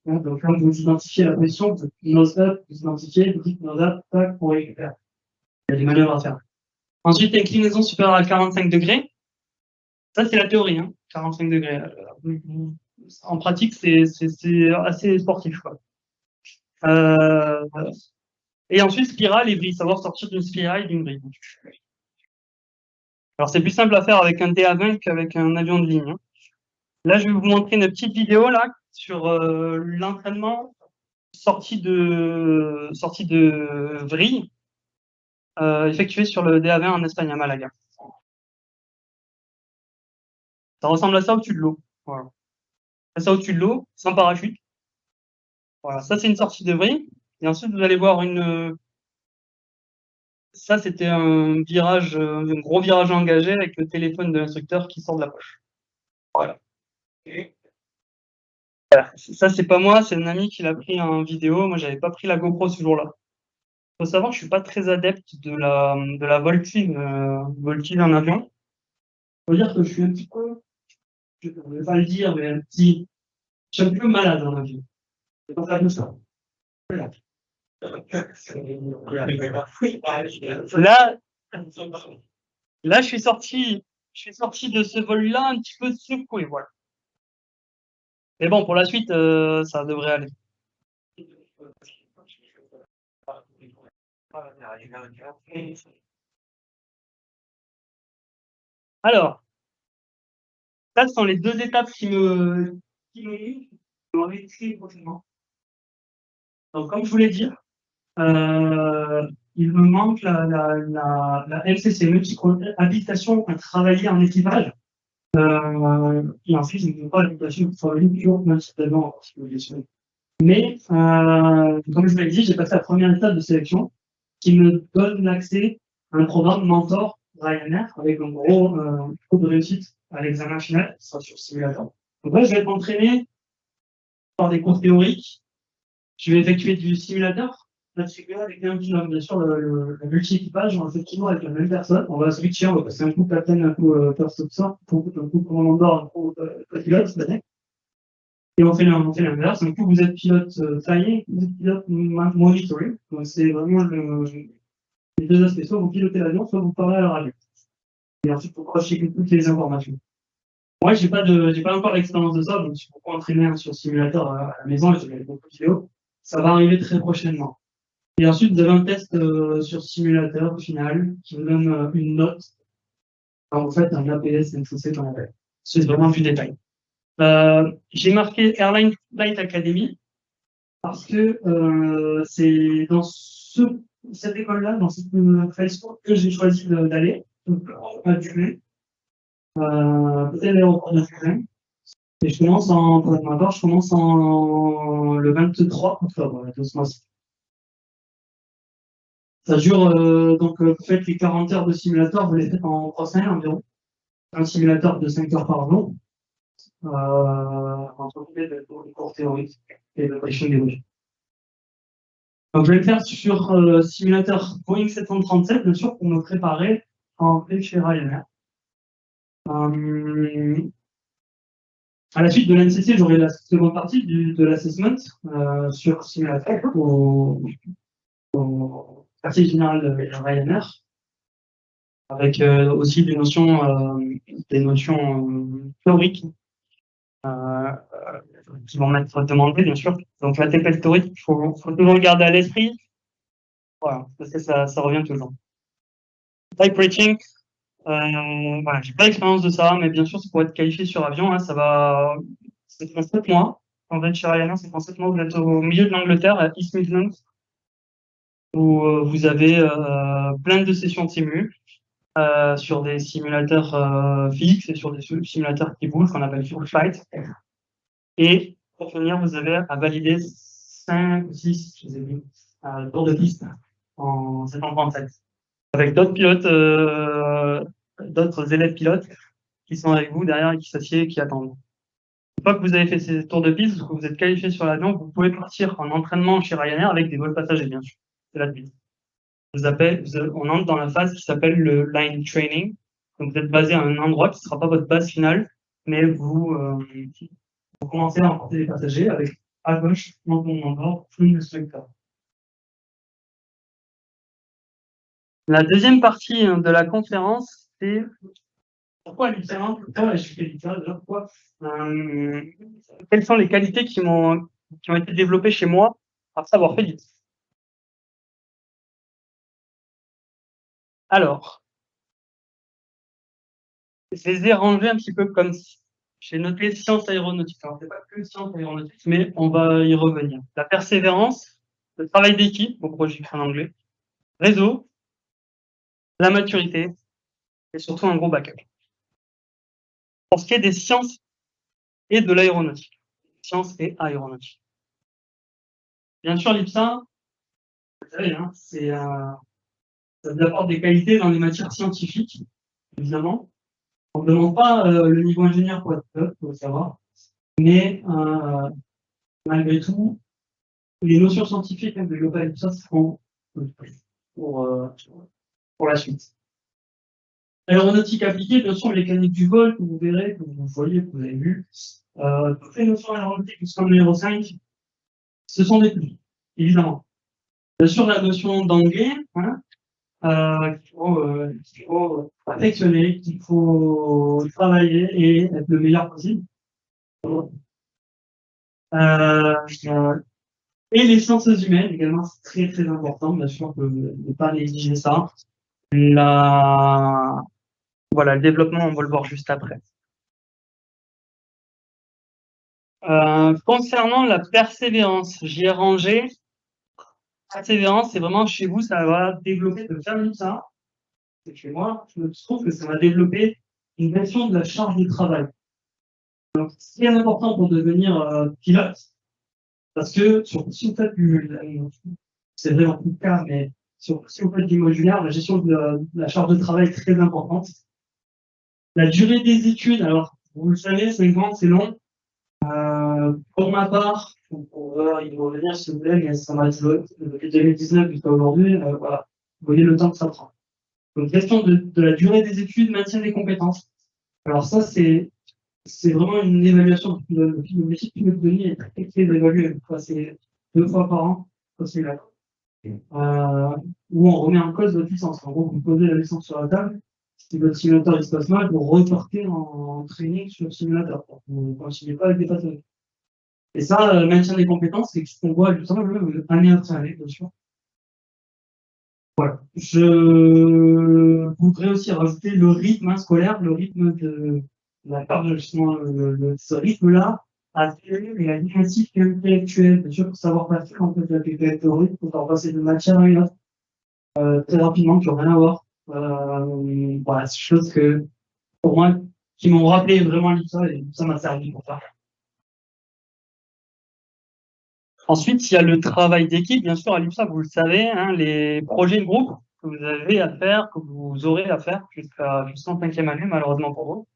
Hein, donc, quand vous identifiez la position, vous nose up, vous identifiez, vous dites nose up, tac, pour récupérer. Il y a des manœuvres à faire. Ensuite, inclinaison supérieure à 45 degrés. Ça, c'est la théorie, hein, 45 degrés. En pratique, c'est assez sportif, quoi. Et ensuite, spirale et vrille, savoir sortir d'une spirale et d'une vrille. Alors, c'est plus simple à faire avec un DA20 qu'avec un avion de ligne. Hein. Là, je vais vous montrer une petite vidéo là sur l'entraînement sortie de vrille effectué sur le DA20 en Espagne à Malaga. Ça ressemble à ça au-dessus de l'eau. Voilà. Ça au-dessus de l'eau, sans parachute. Voilà, ça c'est une sortie de vrille. Et ensuite, vous allez voir ça, c'était un gros virage engagé avec le téléphone de l'instructeur qui sort de la poche. Voilà. Ça, c'est pas moi, c'est un ami qui l'a pris en vidéo. Moi, j'avais pas pris la GoPro ce jour-là. Faut savoir que je suis pas très adepte de la voltige en avion. Faut dire que je suis un petit peu, je ne vais pas le dire, mais je suis un peu malade en avion. C'est pas faire ça. Voilà. Là, je suis sorti de ce vol-là un petit peu secoué, voilà. Mais bon, pour la suite, ça devrait aller. Alors, ça sont les 2 étapes qui me écrit prochainement. Donc, comme je vous l'ai dit, il me manque la MCC, habilitation à travailler en équipage. Et ensuite, je ne veux pas l'habilitation pour travailler toujours, même si tellement, mais, comme je vous l'ai dit, j'ai passé la première étape de sélection qui me donne l'accès à un programme mentor Ryanair avec un gros taux de réussite à l'examen final, qui sera sur simulateur. Donc là, je vais être entraîné par des cours théoriques. Je vais effectuer du simulateur, avec un binôme. Bien sûr, le multi-équipage, on le fait toujours avec la même personne. On va switcher, on va passer un coup captain, un coup first officer, un coup commandant, un coup pilote, et on fait l'inverse. Un coup, vous êtes pilote flying, vous êtes pilote monitoring. Donc, c'est vraiment les 2 aspects. Soit vous pilotez l'avion, soit vous parlez à la radio. Et ensuite, il faut cross-checker toutes les informations. Moi, j'ai pas encore l'expérience de ça, donc je suis beaucoup entraîné sur le simulateur à la maison et j'ai regardé beaucoup de vidéos. Ça va arriver très prochainement. Et ensuite, vous avez un test sur simulateur final qui vous donne une note. Alors, en fait, un APS, NCC qu'on appelle. C'est vraiment du détail. J'ai marqué Airline Flight Academy parce que c'est dans cette école-là, dans cette flight school que j'ai choisi d'aller. Donc, à Turin. Peut-être l'aéroport de Turin. Et je commence le 23 octobre, de ce mois-ci. Ça dure, donc, vous faites les 40 heures de simulateur, vous les faites en 3 semaines environ. Un simulateur de 5 heures par jour, entre les cours théoriques et le coaching des vols. Donc, je vais le faire sur simulateur Boeing 737, bien sûr, pour me préparer en fait chez Ryanair. À la suite de l'NCC, j'aurai la seconde partie de l'assessment sur simulateur au quartier général de Ryanair, avec aussi des notions théoriques qui vont m'être demandées, bien sûr. Donc la TPL théorique, il faut toujours le garder à l'esprit. Voilà, parce que ça revient toujours. Type rating, voilà, j'ai pas d'expérience de ça, mais bien sûr, c'est pour être qualifié sur avion, hein, c'est en 7 mois. En fait, chez Ryanair, c'est en 7 mois, vous êtes au milieu de l'Angleterre, à East Midlands, où vous avez plein de sessions de simu, sur des simulateurs fixes et sur des simulateurs qui bougent, qu'on appelle full flight. Et pour finir, vous avez à valider 5 ou 6, je sais plus, tours de piste en 737. Avec d'autres pilotes, d'autres élèves pilotes qui sont avec vous derrière et qui s'assiedent et qui attendent. Une fois que vous avez fait ces tours de piste, que vous êtes qualifié sur l'avion, vous pouvez partir en entraînement chez Ryanair avec des vols passagers, bien sûr. C'est la suite. On entre dans la phase qui s'appelle le line training. Donc vous êtes basé à un endroit qui ne sera pas votre base finale, mais vous commencez à emporter les passagers avec à gauche, dans mon endroit, une instructeur. La deuxième partie de la conférence, c'est pourquoi l'IPSA, pourquoi je fais l'IPSA, pourquoi, quelles sont les qualités qui ont été développées chez moi après avoir fait l'IPSA. Alors, je les ai rangés un petit peu comme si. J'ai noté sciences aéronautiques. Alors, c'est pas que sciences aéronautiques, mais on va y revenir. La persévérance, le travail d'équipe, pourquoi j'écris en anglais, réseau, la maturité, et surtout un gros backup. Pour ce qui est des sciences et de l'aéronautique. Sciences et aéronautique. Bien sûr, l'IPSA, vous savez, hein, ça vous apporte des qualités dans les matières scientifiques, évidemment. On ne demande pas le niveau ingénieur pour être pilote, il faut le savoir. Mais malgré tout, les notions scientifiques de global l'IPSA seront pour la suite. L'aéronautique appliquée, bien sûr, mécanique du vol, que vous verrez, que vous voyez, que vous avez vu. Toutes les notions aéronautiques jusqu'en numéro 5, ce sont des plus, évidemment. Bien sûr, la notion d'anglais, hein, qu'il faut perfectionner, qu'il faut travailler et être le meilleur possible. Et les sciences humaines, également, c'est très très important, bien sûr, de ne pas négliger ça. Voilà, le développement, on va le voir juste après. Concernant la persévérance, j'y ai rangé. Persévérance, c'est vraiment chez vous, ça va développer de faire ça. Et chez moi, je trouve que ça va développer une version de la charge de travail. Donc, c'est très important pour devenir pilote, parce que si vous faites c'est vraiment tout le cas, mais si vous faites du modulaire, la gestion de la charge de travail est très importante. La durée des études, alors, vous le savez, 5 ans, c'est long. Pour ma part, il va revenir si vous voulez, mais ça m'a joué depuis 2019 jusqu'à aujourd'hui. Voilà, vous voyez le temps que ça prend. Donc, question de la durée des études, maintien des compétences. Alors ça, c'est vraiment une évaluation. Le métier de pilote de ligne est très très évalué. C'est 2 fois par an, c'est là. Où on remet en cause votre licence. En gros, vous posez la licence sur la table. si votre simulateur il se passe mal, vous repartez en training sur le simulateur. Vous ne continuez pas avec des pathologies. Et ça, maintien des compétences, c'est ce qu'on voit justement année après année, bien sûr. Voilà. Je voudrais aussi rajouter le rythme scolaire, le rythme de la part justement, ce rythme-là a fait la dynamique intellectuelle, bien sûr, pour savoir passer en fait la théorie, pour savoir passer de matière à une autre, très rapidement, qui n'ont rien à voir. Voilà, c'est des choses que, pour moi, qui m'ont rappelé vraiment l'IPSA et ça m'a servi pour ça. Ensuite, il y a le travail d'équipe, bien sûr, à l'IPSA, vous le savez, hein, les projets de groupe que vous avez à faire, que vous aurez à faire jusqu'en 5e année, malheureusement pour vous.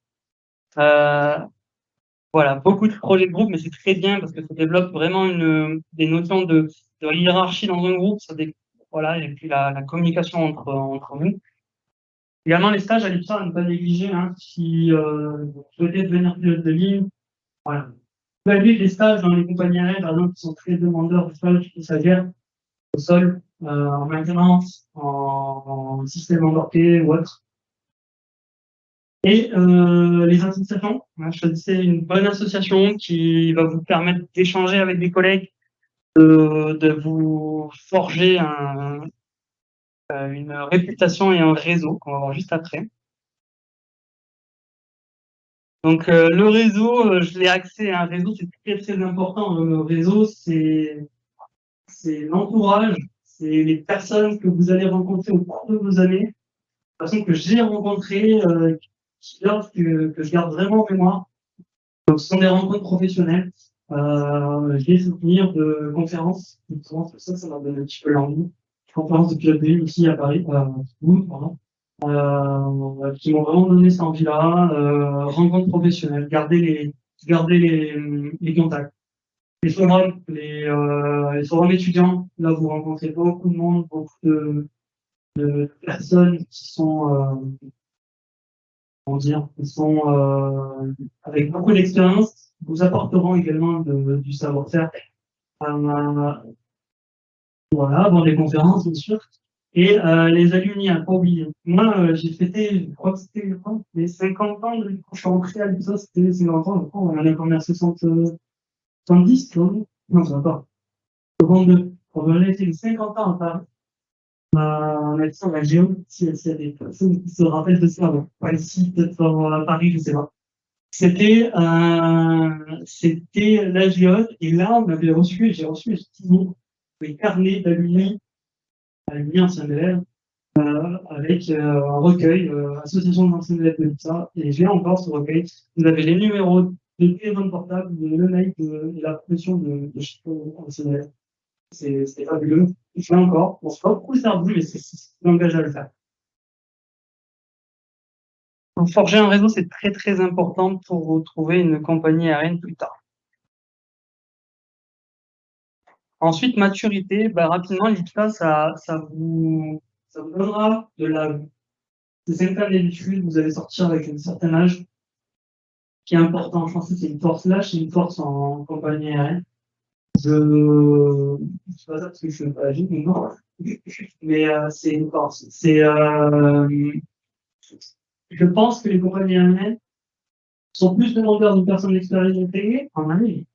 Voilà, beaucoup de projets de groupe, mais c'est très bien parce que ça développe vraiment des notions de hiérarchie dans un groupe, voilà, et puis la communication entre nous. Également, les stages à l'IPSA, à ne pas négliger, hein, si vous souhaitez devenir pilote de ligne, voilà. Vous avez des stages dans les compagnies aériennes, par exemple, qui sont très demandeurs de stages passagers au sol, en maintenance, en système embarqué ou autre. Et les associations, choisissez une bonne association qui va vous permettre d'échanger avec des collègues, de vous forger une réputation et un réseau qu'on va voir juste après. Donc le réseau, je l'ai axé à un réseau, c'est très très important. Le réseau, c'est l'entourage, c'est les personnes que vous allez rencontrer au cours de vos années, de façon que j'ai rencontrées, que je garde vraiment en mémoire. Donc ce sont des rencontres professionnelles. J'ai souvenirs de conférences, ça m'a donné un petit peu l'envie. Conférences de pilote de ligne ici à Paris, pardon. Qui m'ont vraiment donné cette envie-là, rencontres professionnelles, garder les contacts. Les forums étudiants, là vous rencontrez beaucoup de monde, beaucoup de personnes qui sont, qui sont avec beaucoup d'expérience, vous apporteront également du savoir-faire. Voilà, avant les conférences, bien sûr. Et les alumni, à ne pas oublier. Moi, j'ai fêté, je crois que c'était les 50 ans, quand je suis rentré à l'IPSA, c'était les 50 ans, je crois, on en a quand même 70, non, ça va pas. 62. On a été les 50 ans à Paris. On a dit ça, la Géo, s'il y a des personnes qui se rappellent de ça, bon, pas ici, peut-être à Paris, je sais pas. C'était la Géo, et là, on avait reçu, j'ai reçu effectivement les carnets d'alumni anciens élèves, avec un recueil, association d'anciens élèves de l'IPSA, et j'ai encore ce recueil. Vous avez les numéros de téléphone portable, le mail et la profession de chaque ancien élève. C'est fabuleux. Je l'ai encore. Bon, c'est pas beaucoup servi, mais c'est engagé à le faire. Donc, forger un réseau, c'est très très important pour retrouver une compagnie aérienne plus tard. Ensuite, maturité, rapidement, l'IPSA, ça vous donnera des 5 années d'études, vous allez sortir avec un certain âge, qui est important. Je pense que c'est une force là, c'est une force en compagnie aérienne. Je sais pas ça parce que je suis pas âgé, mais non. Mais c'est une force. Je pense que les compagnies aériennes sont plus demandeurs d'une personne expérimentée en année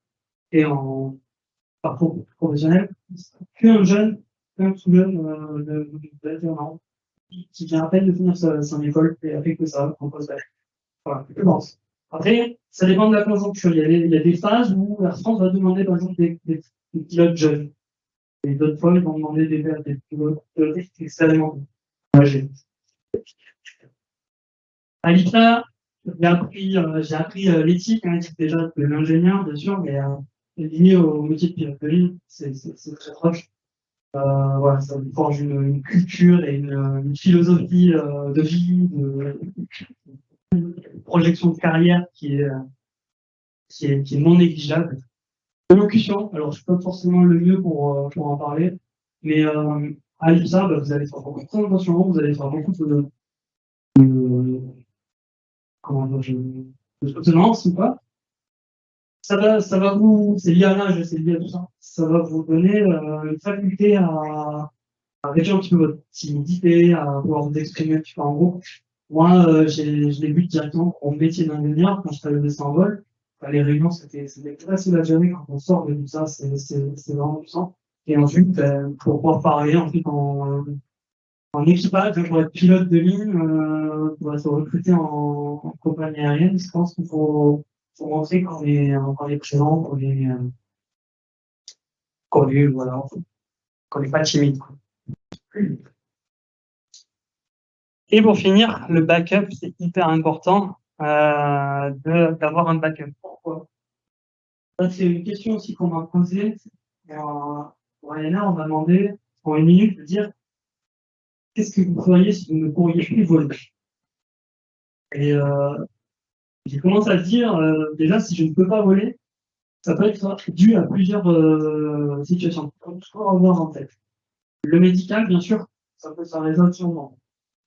et en parcours professionnel qu'un tout jeune de 21 ans qui vient à peine de finir son école et a fait que ça en post-bac. Voilà, je pense. Après, ça dépend de la conjoncture. Il y a des phases où la France va demander, par exemple, des pilotes jeunes. Et d'autres fois, ils vont demander des pilotes expérimentés. Âgés. À l'IPSA, j'ai appris l'éthique, l'éthique déjà de l'ingénieur, bien sûr, mais lié au métier de pilote de ligne, c'est très proche. Voilà, ça vous forge une culture et une philosophie de vie, une projection de carrière qui est non négligeable. L'élocution, alors je suis pas forcément le mieux pour en parler, mais à l'IPSA, vous allez faire beaucoup de présentation, vous allez faire beaucoup de soutenance ou pas. Ça va vous, c'est lié à l'âge, c'est lié à tout ça. Ça va vous donner une faculté à réduire un petit peu votre timidité, à pouvoir vous exprimer un petit peu en groupe. Moi, je l'ai vu directement pour mon métier d'ingénieur quand je travaillais en vol. Enfin, les réunions, c'était très facile à gérer quand on sort de tout ça, c'est vraiment puissant. Et ensuite, pour pouvoir parler ensuite en équipage, pour être pilote de ligne, pour être recruté en compagnie aérienne, je pense qu'il faut montrer qu'on est présent, voilà, qu'on est pas timide, quoi. Et pour finir, le backup, c'est hyper important d'avoir un backup. Pourquoi? Ça, c'est une question aussi qu'on m'a posée. Pour Elena, on m'a demandé pour une minute de dire qu'est-ce que vous feriez si vous ne pourriez plus voler? Et j'ai commencé à dire déjà si je ne peux pas voler, ça peut être dû à plusieurs situations. Il faut toujours avoir en tête. Le médical, bien sûr, ça peut s'arrêter sûrement.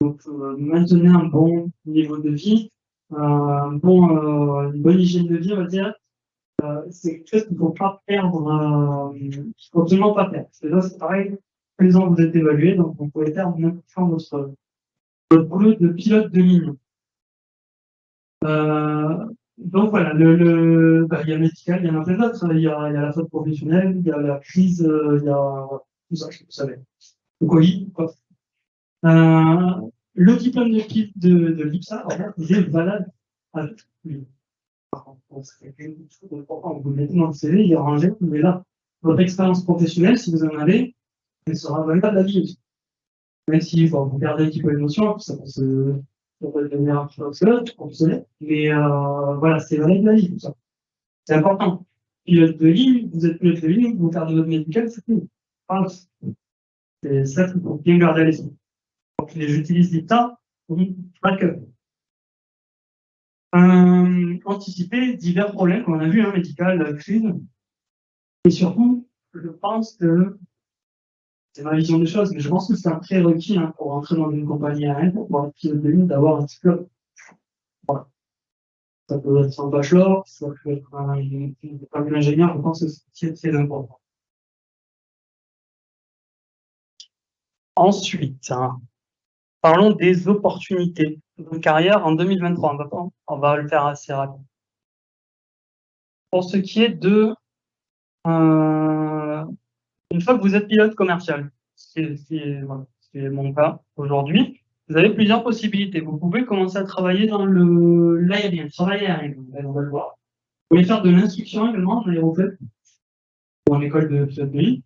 Donc, maintenir un bon niveau de vie, une bonne hygiène de vie, on va dire, c'est quelque chose qu'il ne faut pas perdre, qu'il ne faut absolument pas perdre. Parce que là, c'est pareil, tous les ans vous êtes évalué, donc vous pouvez perdre n'importe quand votre boulot de pilote de ligne. Donc voilà, il y a le médical, il y en a plein d'autres. Il y a la faute professionnelle, il y a la crise, il y a tout ça, vous savez. Le Covid, quoi. Le diplôme de l'IPSA, il est valable à tout. Vous le mettez dans le CV, il est rangé, mais là, votre expérience professionnelle, si vous en avez, elle sera valable à vie. Même si vous gardez un petit peu l'émotion, ça peut devenir un petit peu professionnel, mais voilà, c'est valable à vie, tout ça. C'est important. Pilote de ligne, vous êtes pilote de ligne, vous perdez votre médical, c'est tout. Enfin, c'est ça qu'il faut bien garder à l'esprit. Donc, j'utilise l'IPSA pour pas que. Anticiper divers problèmes qu'on a vu, hein, médical, crise. Et surtout, je pense que, c'est ma vision des choses, mais je pense que c'est un prérequis hein, pour entrer dans une compagnie aérienne, pour pouvoir être pilote de ligne, d'avoir un diplôme. Voilà. Ça peut être un bachelor, ça peut être un ingénieur, je pense que c'est important. Ensuite, hein, parlons des opportunités de carrière en 2023. On va le faire assez rapide. Pour ce qui est de une fois que vous êtes pilote commercial, ce qui est mon cas aujourd'hui, vous avez plusieurs possibilités. Vous pouvez commencer à travailler dans l'aérien, travailler aérien, on va le voir. Vous pouvez faire de l'instruction également en aéroflot, ou en école de pilote de ligne.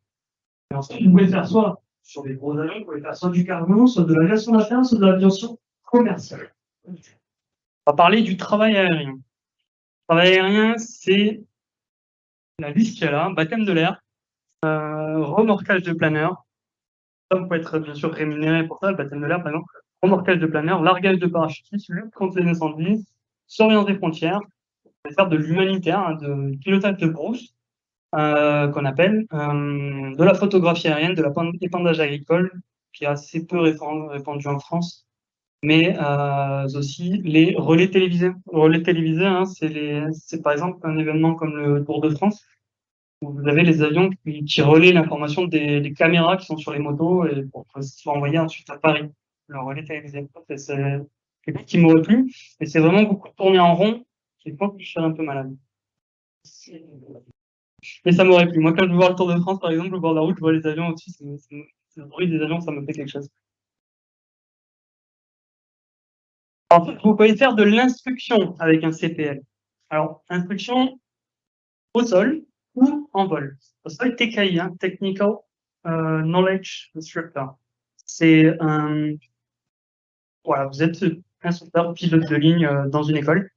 Et ensuite, vous pouvez faire soit sur des gros avions, vous pouvez faire soit du cargo, soit de l'aviation d'affaires, soit de l'aviation commerciale. On va parler du travail aérien. Le travail aérien, c'est la liste qu'il y a là, baptême de l'air, remorquage de planeur. Ça, vous pouvez être bien sûr rémunéré pour ça, le baptême de l'air, par exemple, remorquage de planeur, largage de parachutistes, lutte contre les incendies, surveillance des frontières, vous pouvez faire de l'humanitaire, hein, de pilotage de brousse, qu'on appelle, de la photographie aérienne, de l'épandage agricole, qui est assez peu répandu en France, mais aussi les relais télévisés. Les relais télévisés, hein, c'est par exemple un événement comme le Tour de France, où vous avez les avions qui relaient l'information des caméras qui sont sur les motos et pour que ça soit envoyé ensuite à Paris. Le relais télévisé. C'est quelque chose qui m'aurait plu, et c'est vraiment beaucoup de tourner en rond qui font que je suis un peu malade. Mais ça m'aurait plu. Moi, quand je vois le Tour de France, par exemple, au bord de la route, je vois les avions au-dessus, le bruit des avions, ça me fait quelque chose. En fait, vous pouvez faire de l'instruction avec un CPL. Alors, instruction au sol ou en vol. Au sol, TKI, hein, Technical Knowledge Instructor. C'est un... Voilà, vous êtes instructeur, pilote de ligne dans une école,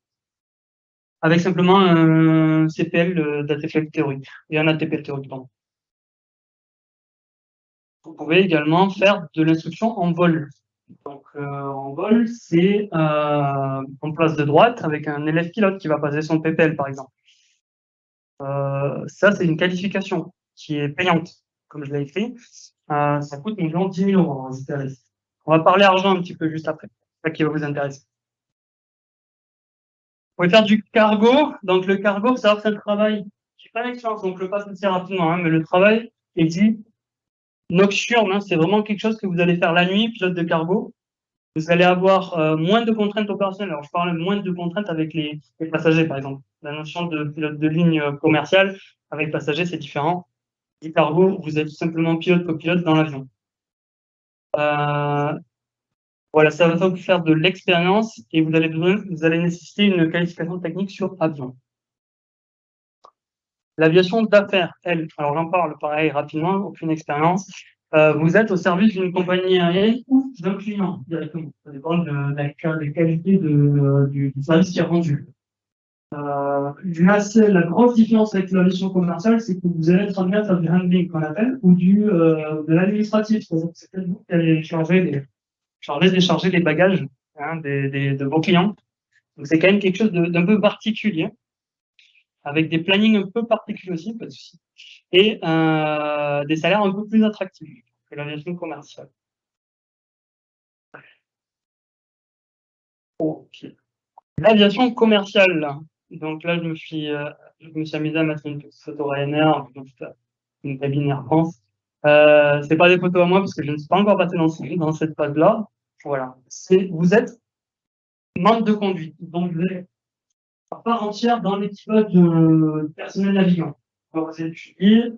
avec simplement un CPL d'ATPL théorique, et un ATPL théorique, pardon. Vous pouvez également faire de l'instruction en vol. Donc, en vol, c'est en place de droite avec un élève pilote qui va passer son PPL, par exemple. Ça, c'est une qualification qui est payante, comme je l'ai écrit. Ça coûte environ 10 000 € en GTRS. On va parler argent un petit peu juste après. C'est ça qui va vous intéresser. Vous pouvez faire du cargo. Donc, le cargo, vous savez que c'est un travail. Je n'ai pas l'expérience, donc je le passe assez rapidement, hein, mais le travail est dit nocturne, hein, c'est vraiment quelque chose que vous allez faire la nuit, pilote de cargo. Vous allez avoir moins de contraintes opérationnelles. Alors, je parle moins de contraintes avec les passagers, par exemple. La notion de pilote de ligne commerciale avec passagers, c'est différent. Du cargo, vous êtes tout simplement pilote, copilote dans l'avion. Voilà, ça va vous faire de l'expérience et vous allez nécessiter une qualification technique sur avion. L'aviation d'affaires, elle, alors j'en parle pareil rapidement, aucune expérience. Vous êtes au service d'une compagnie aérienne ou d'un client directement. Ça dépend de la qualité du service qui est rendu. La grosse différence avec l'aviation commerciale, c'est que vous allez être amené à faire du handling qu'on appelle ou de l'administratif. C'est peut-être vous qui allez décharger les bagages de vos clients. Donc c'est quand même quelque chose d'un peu particulier, avec des plannings un peu particuliers aussi, pas de souci, et des salaires un peu plus attractifs que l'aviation commerciale. Ok. L'aviation commerciale. Donc là, je me suis amusé à mettre une petite photo Ryanair, une cabine Air France. C'est pas des photos à moi parce que je ne suis pas encore passé dans cette phase-là. Voilà. Vous êtes membre de conduite. Donc vous êtes à part entière dans l'équipage de personnel navigant. Alors, vous étudiez,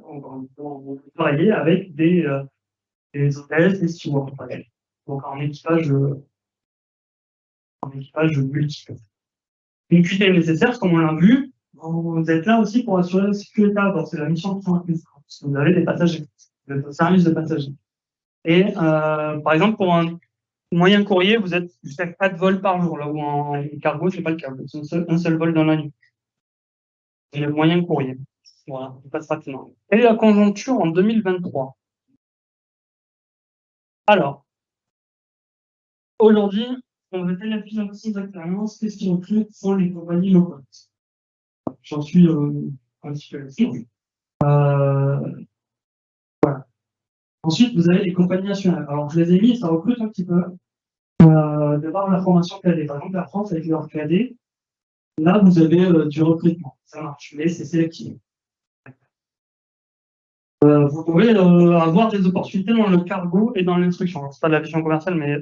vous travaillez avec des hôtesses, des stewards. Donc en équipage multiple. Une QT nécessaire, comme on l'a vu, vous êtes là aussi pour assurer la sécurité à bord. C'est la mission de plus, parce que vous avez des passagers, vous êtes au service de passagers. Et par exemple, pour un moyen courrier, vous êtes jusqu'à 4 vols par jour, là où en cargo, c'est pas le cas. C'est un seul vol dans la nuit. C'est le moyen courrier. Voilà, on passe rapidement. Et la conjoncture en 2023. Alors, aujourd'hui, on veut la plus importante d'expérience, qu'est-ce qui recrute sont les compagnies low cost. J'en suis un petit peu là-dessus. Voilà. Ensuite, vous avez les compagnies nationales. Alors, je les ai mis, ça recrute un petit peu. De par la formation KD. Par exemple, la France, avec leur KD, là, vous avez du recrutement. Ça marche, mais c'est sélectif. Vous pouvez avoir des opportunités dans le cargo et dans l'instruction. C'est pas de la vision commerciale, mais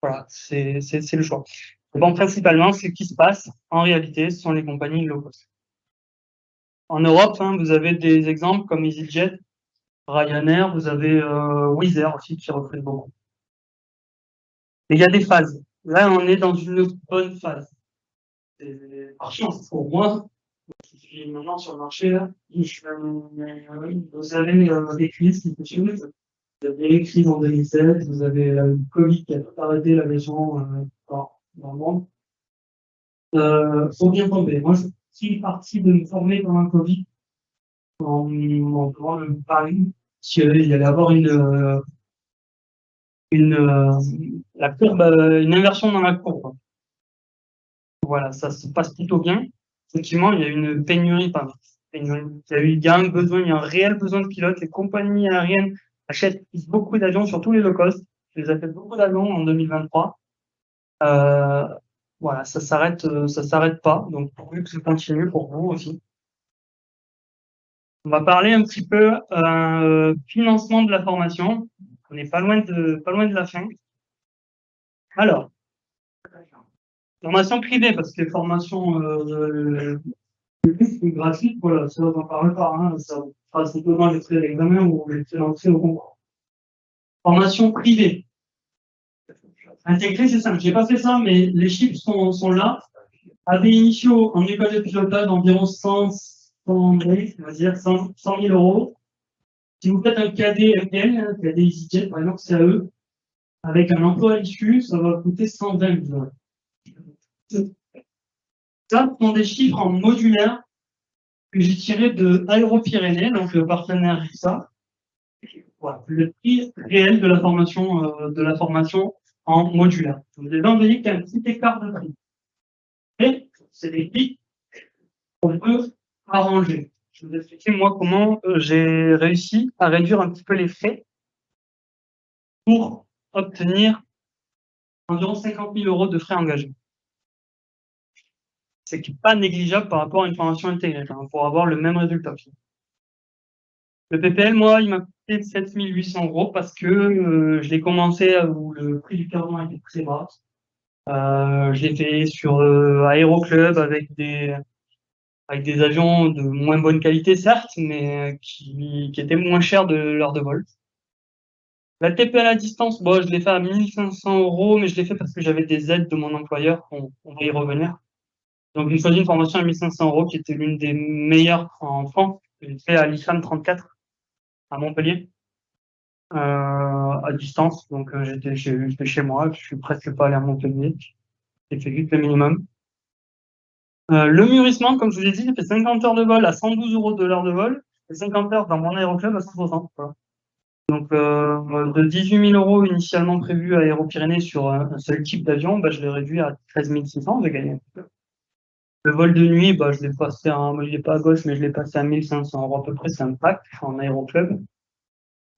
voilà, c'est le choix. Bon, principalement, ce qui se passe, en réalité, ce sont les compagnies low cost. En Europe, vous avez des exemples comme EasyJet, Ryanair, vous avez Wizz Air aussi qui recrute beaucoup. Et il y a des phases. Là, on est dans une bonne phase. Par chance, pour moi, je suis maintenant sur le marché, là, vous avez des crises qui se suivent. Vous avez les crises en 2007, vous avez le Covid qui a tout arrêté la maison dans le monde. Faut bien tomber. Moi, je suis parti de me former pendant le Covid en faisant le pari qu'il y allait avoir la courbe, une inversion dans la courbe. Voilà, ça se passe plutôt bien. Effectivement, il y a une pénurie, il y a un réel besoin de pilotes. Les compagnies aériennes achètent beaucoup d'avions, surtout les low cost. Elles achètent beaucoup d'avions en 2023. Voilà, ça s'arrête pas. Donc, pourvu que ça continue pour vous aussi. On va parler un petit peu financement de la formation. On n'est pas loin de la fin. Alors, formation privée, parce que les formations gratuites, voilà, ça on n'en parle pas, ça fera simplement les frais d'examen ou les frais d'entrée au concours. Formation privée. Intégrée, c'est simple. J'ai pas fait ça, mais les chiffres sont là. AB initiaux en école de pilotage d'environ 100 000 euros. Si vous faites un KD MPL, un KD EasyJet, par exemple, CAE, avec un emploi à l'issue, ça va coûter 120 000 euros. Ça sont des chiffres en modulaire que j'ai tiré de Aéropyrénées, donc le partenaire RISA. Voilà, le prix réel de la formation en modulaire. Vous voyez qu'il y a un petit écart de prix. Et c'est des prix qu'on peut arranger. Je vais vous expliquer moi comment j'ai réussi à réduire un petit peu les frais pour obtenir environ 50 000 euros de frais engagés. C'est pas négligeable par rapport à une formation intégrée, pour avoir le même résultat. Le PPL, moi, il m'a coûté 7800 € parce que je l'ai commencé où le prix du carburant était très bas. Je l'ai fait sur Aéroclub avec des avions de moins bonne qualité, certes, mais qui étaient moins chers de l'heure de vol. La TPL à distance, bon, je l'ai fait à 1500 €, mais je l'ai fait parce que j'avais des aides de mon employeur, on va y revenir. Donc, j'ai choisi une formation à 1500 € qui était l'une des meilleures en France. J'ai fait à l'IFAM 34 à Montpellier, à distance. Donc, j'étais chez moi, je suis presque pas allé à Montpellier. J'ai fait juste le minimum. Le mûrissement, comme je vous ai dit, j'ai fait 50 heures de vol à 112 € de l'heure de vol et 50 heures dans mon aéroclub à 160. Voilà. Donc, de 18 000 € initialement prévus à Aéropyrénées sur un seul type d'avion, bah, je l'ai réduit à 13 600, j'ai gagné un peu. Le vol de nuit, bah, je l'ai passé moi, je l'ai pas à gauche, mais je l'ai passé à 1500 € à peu près, c'est un pack en aéroclub.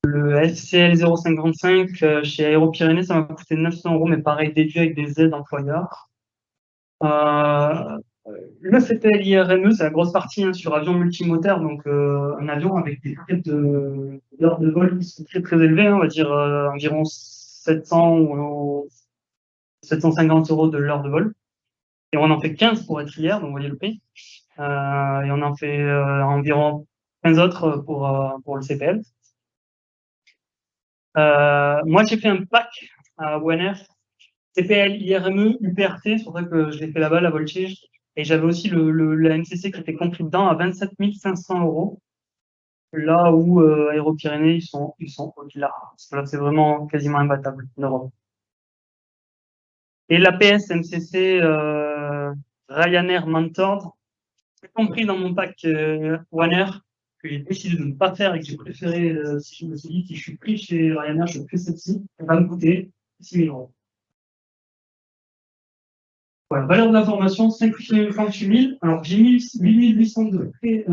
Le FCL 055 chez Aéropyrénées, ça m'a coûté 900 €, mais pareil, déduit avec des aides employeurs. Le CPL IRME, c'est la grosse partie hein, sur avion multimoteur, donc un avion avec des frais d'heures de vol qui sont très très élevés, hein, on va dire environ 700 ou 750 € de l'heure de vol. Et on en fait 15 pour être hier, donc vous voyez le prix. Et on en fait environ 15 autres pour le CPL. Moi, j'ai fait un pack à OneAir, CPL, IRME, UPRT, c'est pour ça que je l'ai fait là-bas, la Voltige. Et j'avais aussi la MCC qui était compris dedans à 27 500 €. Là où Aéropyrénées, ils sont au-delà. Parce que là, c'est vraiment quasiment imbattable en Europe. Et l'APS MCC Ryanair Mentor, c'est compris dans mon pack OneAir, que j'ai décidé de ne pas faire et que j'ai préféré, si je me suis dit, si je suis pris chez Ryanair, je fais celle-ci, elle va me coûter 6 000 €. Voilà, valeur de la formation, 58 000. Alors, j'ai mis 8 800 de frais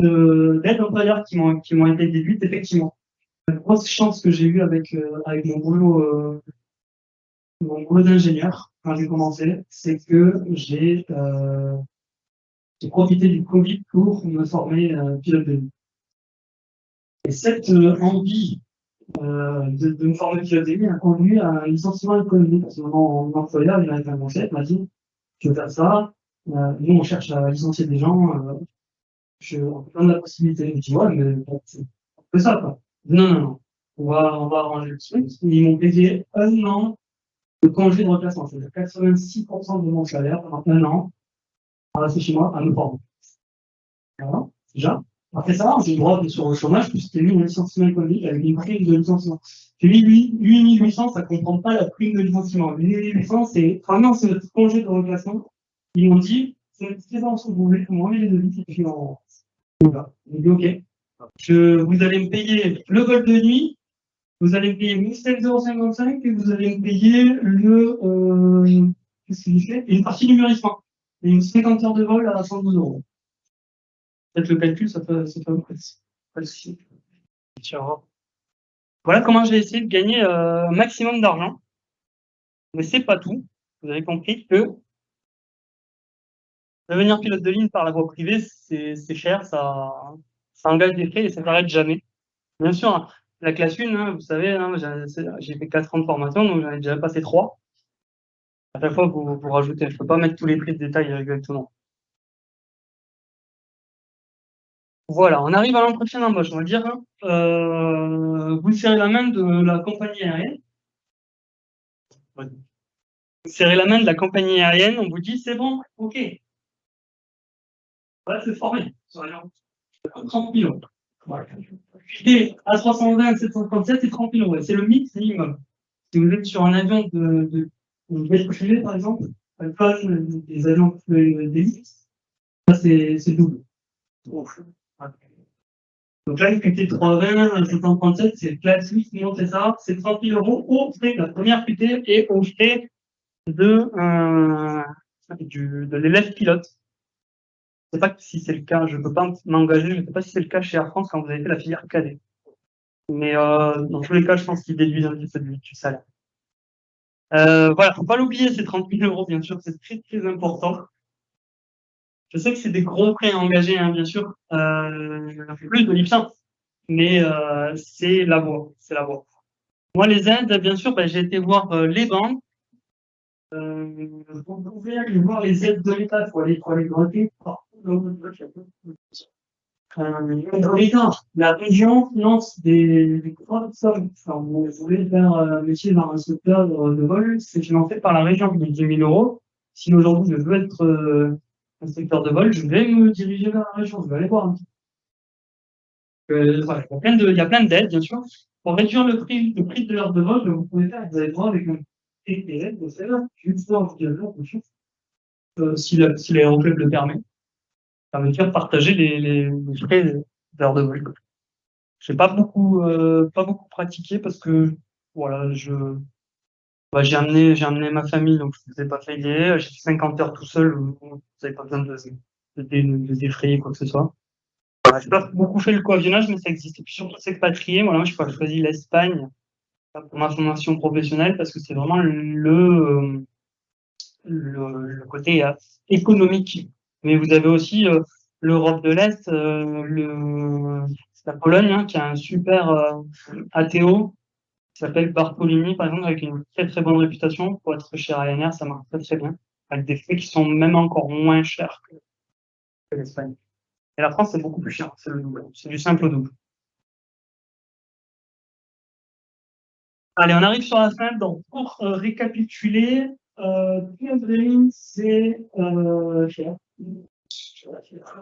d'aides employeurs qui m'ont été déduites, effectivement. La grosse chance que j'ai eue avec mon boulot d'ingénieur quand j'ai commencé, c'est que j'ai profité du Covid pour me former pilote de ligne. Et cette envie de me former pilote de ligne a conduit à un licenciement économique. Parce que mon employeur, il m'a mon chef, m'a dit, tu veux faire ça, nous on cherche à licencier des gens, on peut prendre la possibilité. Je dis, ouais, mais on fait ça, quoi. Non. On va arranger le truc. Ils m'ont payé un an de congé de remplacement, c'est-à-dire 86% de mon salaire pendant un an, à rester chez moi, à me former. Voilà, déjà. Après ça, j'ai le droit sur le chômage, puisque c'était mis un licenciement économique avec une prime de licenciement. J'ai mis 8 800, ça ne comprend pas la prime de licenciement. 8 800, c'est vraiment c'est notre congé de remplacement. Ils m'ont dit, c'est une petite avance que vous voulez, vous m'enlevez les devis, et puis on. Voilà. J'ai dit, ok. Vous allez me payer le vol de nuit, vous allez me payer 17,55 € et vous allez me payer qu'est-ce qu'il fait une partie du mûrissement. Et une 50 heures de vol à 112 €. Peut-être le calcul, ça peut précis. Voilà comment j'ai essayé de gagner un maximum d'argent. Mais c'est pas tout. Vous avez compris que devenir pilote de ligne par la voie privée, c'est cher, ça engage des frais et ça n'arrête jamais. Bien sûr, la classe 1, hein, vous savez, hein, j'ai fait 4 ans de formation, donc j'en ai déjà passé 3. À chaque fois, vous rajoutez. Je ne peux pas mettre tous les prix de détail exactement. Voilà, on arrive à l'entretien d'embauche, on va dire. Vous serrez la main de la compagnie aérienne. Vous serrez la main de la compagnie aérienne, on vous dit c'est bon, ok. Voilà, c'est formé. 30 000 €. Voilà. Et à 320, 737, c'est 30 000 €. C'est le minimum. Si vous êtes sur un avion de privé, par exemple, des avions d'élite, là, c'est double. Donc là, QT 320, 737, c'est classique, sinon c'est ça, c'est 30 000 € au frais de la première QT et au frais de l'élève pilote. Je ne sais pas si c'est le cas, je ne peux pas m'engager, je ne sais pas si c'est le cas chez Air France quand vous avez fait la filière cadet. Mais dans tous les cas, je pense qu'ils déduisent un petit peu du salaire. Voilà, faut pas l'oublier, ces 30 000 €, bien sûr, c'est très très important. je sais que c'est des gros prêts à engager, hein, bien sûr, plus de l'IPSA, mais c'est la voie, c'est la voie. Moi, les aides, bien sûr, j'ai été voir les banques. Vous pouvez aller voir les aides de l'État, il faut aller gratter partout. L'État, la région finance des grandes sommes. Enfin, vous voulez faire métier dans un secteur de vol, c'est financé par la région de 10 000 euros. Si aujourd'hui je veux être inspecteur de vol, je vais me diriger vers la région, je vais aller voir un petit peu. Voilà, il y a plein d'aides, bien sûr. Pour réduire le prix de l'heure de vol, vous pouvez faire, vous allez voir avec un TPL, vous savez, une fois bien sûr, si l'aéroclub le permet. Ça veut dire partager les frais d'heures de vol. J'ai pas beaucoup pratiqué parce que voilà, j'ai amené ma famille, donc je ne faisais pas payer. J'ai fait 50 heures tout seul, vous n'avez pas besoin de défrayer quoi que ce soit. Voilà, j'ai pas beaucoup fait le coavionnage, mais ça existe. Et puis surtout s'expatrier, voilà, moi, j'ai choisi l'Espagne pour ma formation professionnelle parce que c'est vraiment le côté économique. Mais vous avez aussi l'Europe de l'Est, la Pologne, hein, qui a un super ATO qui s'appelle Bartolini, par exemple, avec une très très bonne réputation. Pour être chez Ryanair, ça marche très très bien, avec des frais qui sont même encore moins chers que l'Espagne. Et la France, c'est beaucoup plus cher, c'est le double, c'est du simple au double. Allez, on arrive sur la fin, donc pour récapituler, Dream, c'est cher.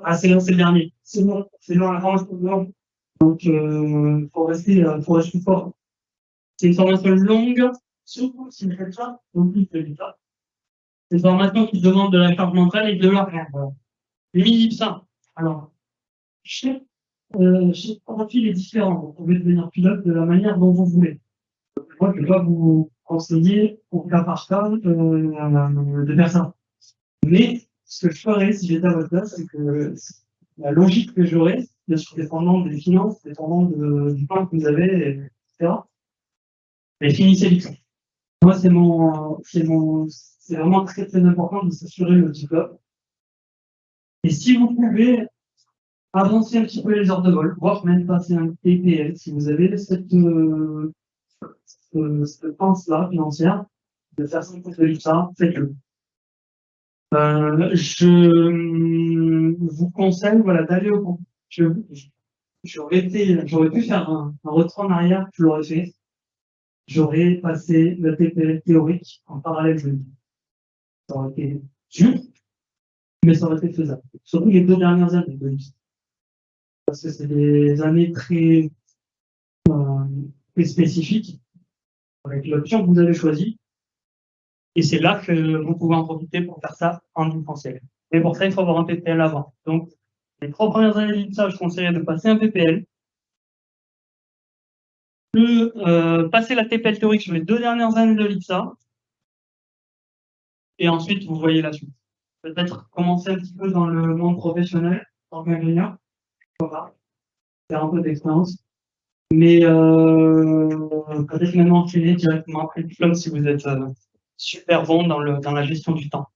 Ah, c'est le dernier. C'est bon, la France. Donc, faut rester fort. C'est une formation longue, surtout si vous faites ça, donc plus de ça. C'est une formation qui demande de la charge mentale et de l'argent. Les mini-ça. Alors, chaque profil est différent. Vous pouvez devenir pilote de la manière dont vous voulez. Moi, je ne vais pas vous conseiller au cas par cas de faire ça. Mais ce que je ferais si j'étais à votre place, c'est que la logique que j'aurais, bien sûr dépendant des finances, dépendant du temps que vous avez, etc. Et finissez vite. Moi, c'est vraiment très très important de s'assurer le diplôme. Et si vous pouvez avancer un petit peu les heures de vol, voire même passer un TPL, si vous avez cette pense-là financière, de faire ça pour ça, faites-le. Je vous conseille, voilà, d'aller au bout. J'aurais pu faire un retour en arrière, je l'aurais fait. J'aurais passé le TPL théorique en parallèle, je le dis. Ça aurait été dur, mais ça aurait été faisable. Surtout les 2 dernières années de l'IPSA. Parce que c'est des années très spécifiques, avec l'option que vous avez choisie. Et c'est là que vous pouvez en profiter pour faire ça en distanciel. Mais pour ça, il faut avoir un PPL avant. Donc, les 3 premières années de l'IPSA, je conseillerais de passer un PPL. Passer la TPL théorique sur les 2 dernières années de l'IPSA. Et ensuite, vous voyez la suite. Peut-être commencer un petit peu dans le monde professionnel, en tant qu'ingénieur. Voilà. Faire un peu d'expérience. Mais peut-être même enchaîner directement après le diplôme si vous êtes super bon dans la gestion du temps.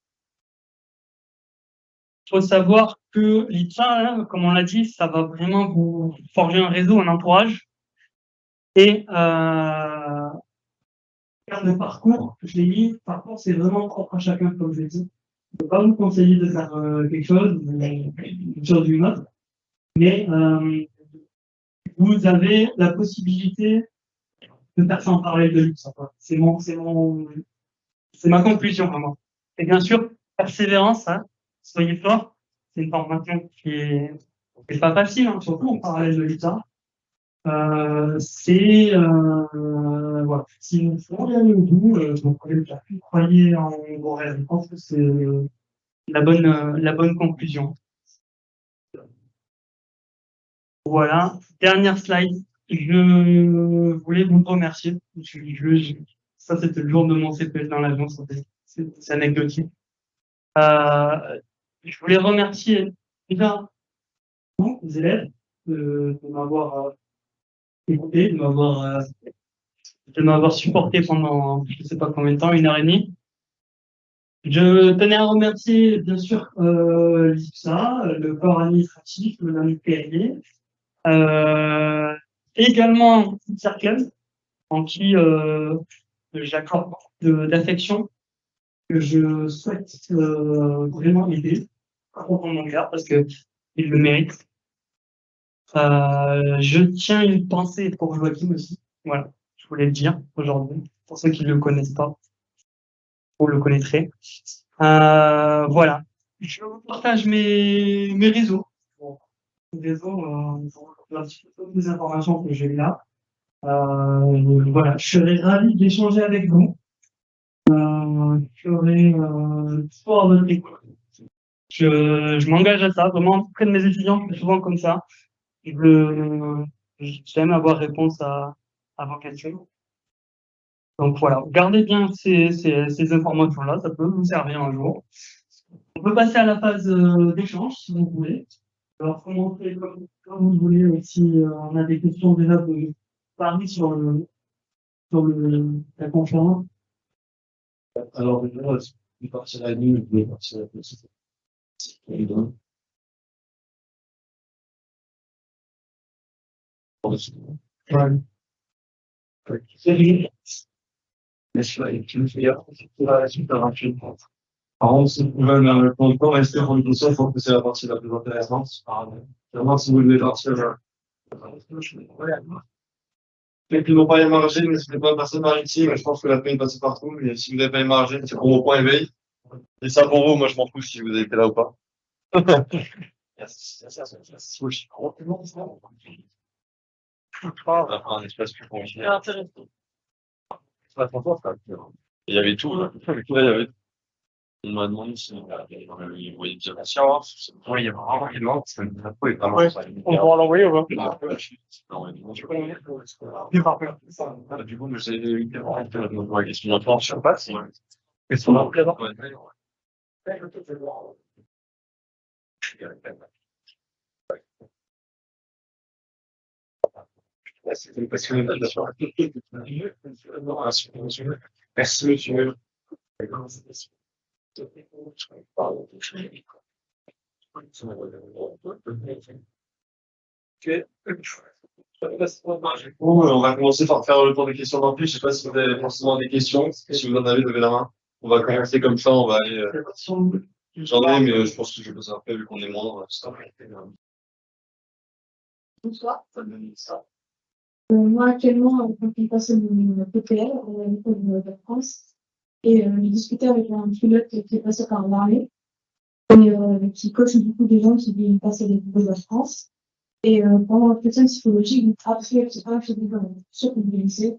Il faut savoir que l'IPSA, hein, comme on l'a dit, ça va vraiment vous forger un réseau, un entourage. Et le parcours, je l'ai mis, par contre, c'est vraiment propre à chacun, comme je l'ai dit. Je ne peux pas vous conseiller de faire quelque chose d'une autre, mais vous avez la possibilité de faire ça en parallèle de l'IPSA. C'est ma conclusion, vraiment. Et bien sûr, persévérance, hein, soyez forts. C'est une formation qui est pas facile, hein, surtout en parallèle de l'IPSA. Voilà. Si vous voulez aller au bout, croyez en vos rêves. Je pense que c'est la bonne conclusion. Voilà. Dernière slide. Je voulais vous remercier. Ça, c'était le jour de mon CPL dans l'agence. C'est anecdotique. Je voulais remercier déjà les élèves de m'avoir écouté, de m'avoir supporté pendant je ne sais pas combien de temps, 1 heure et demie. Je tenais à remercier, bien sûr, l'IPSA, le corps administratif, Madame Perrier, également Circle, en qui j'accorde beaucoup d'affection, que je souhaite vraiment aider, pour mon cœur, parce que il le mérite. Je tiens une pensée pour Joachim aussi. Voilà, je voulais le dire aujourd'hui, pour ceux qui ne le connaissent pas, vous le connaîtrez. Voilà, je partage mes réseaux. Bon, mes réseaux, un petit peu toutes les informations que j'ai là. Voilà, je serais ravi d'échanger avec vous. Je serai toujours à votre écoute. Je m'engage à ça, vraiment, auprès de mes étudiants, c'est souvent comme ça. J'aime avoir réponse à vos questions. Donc voilà, gardez bien ces informations-là, ça peut vous servir un jour. On peut passer à la phase d'échange, si vous voulez. Alors, commencer comme vous voulez, si on a des questions déjà de Paris la conférence. Alors, déjà, je vais partir à la nuit, je vais partir à la petite. Ouais. Par contre, si vous veulez longtemps rester pour une question, je pense que c'est la partie la plus intéressante. Vraiment, si vous voulez partir, ceux qui n'ont pas émargé, n'hésitez pas à passer par ici, mais je pense que la peine passe partout. Mais si vous n'avez pas émargé, c'est pour vos points éveil. Et ça pour vous, moi je m'en fous si vous avez été là ou pas. On a un espace plus convivial. Il y avait tout, là. Là, il y avait. On m'a demandé si il voyait bien la science. Oui, il y avait vraiment une demande. On pourra l'envoyer ou pas? Du coup, j'ai la question d'enfant sur passe. Question d'enfant. C'était une passion de merci, monsieur. Bon, on va commencer par faire le tour des questions d'en plus. Je ne sais pas si vous avez forcément des questions. Si vous en avez, levez la main. On va commencer comme ça, on va aller. J'en ai, mais je pense que je vais passer après, vu qu'on est moins. Bonsoir. Moi, actuellement, quand je passe mon PPL à l'école de France, et j'ai discuté avec un pilote qui est passé par l'armée, et qui coach beaucoup des gens qui viennent passer les concours de France. Et pendant l'entretien psychologique, après, c'est pas fait ceux qu'on voulait lycée,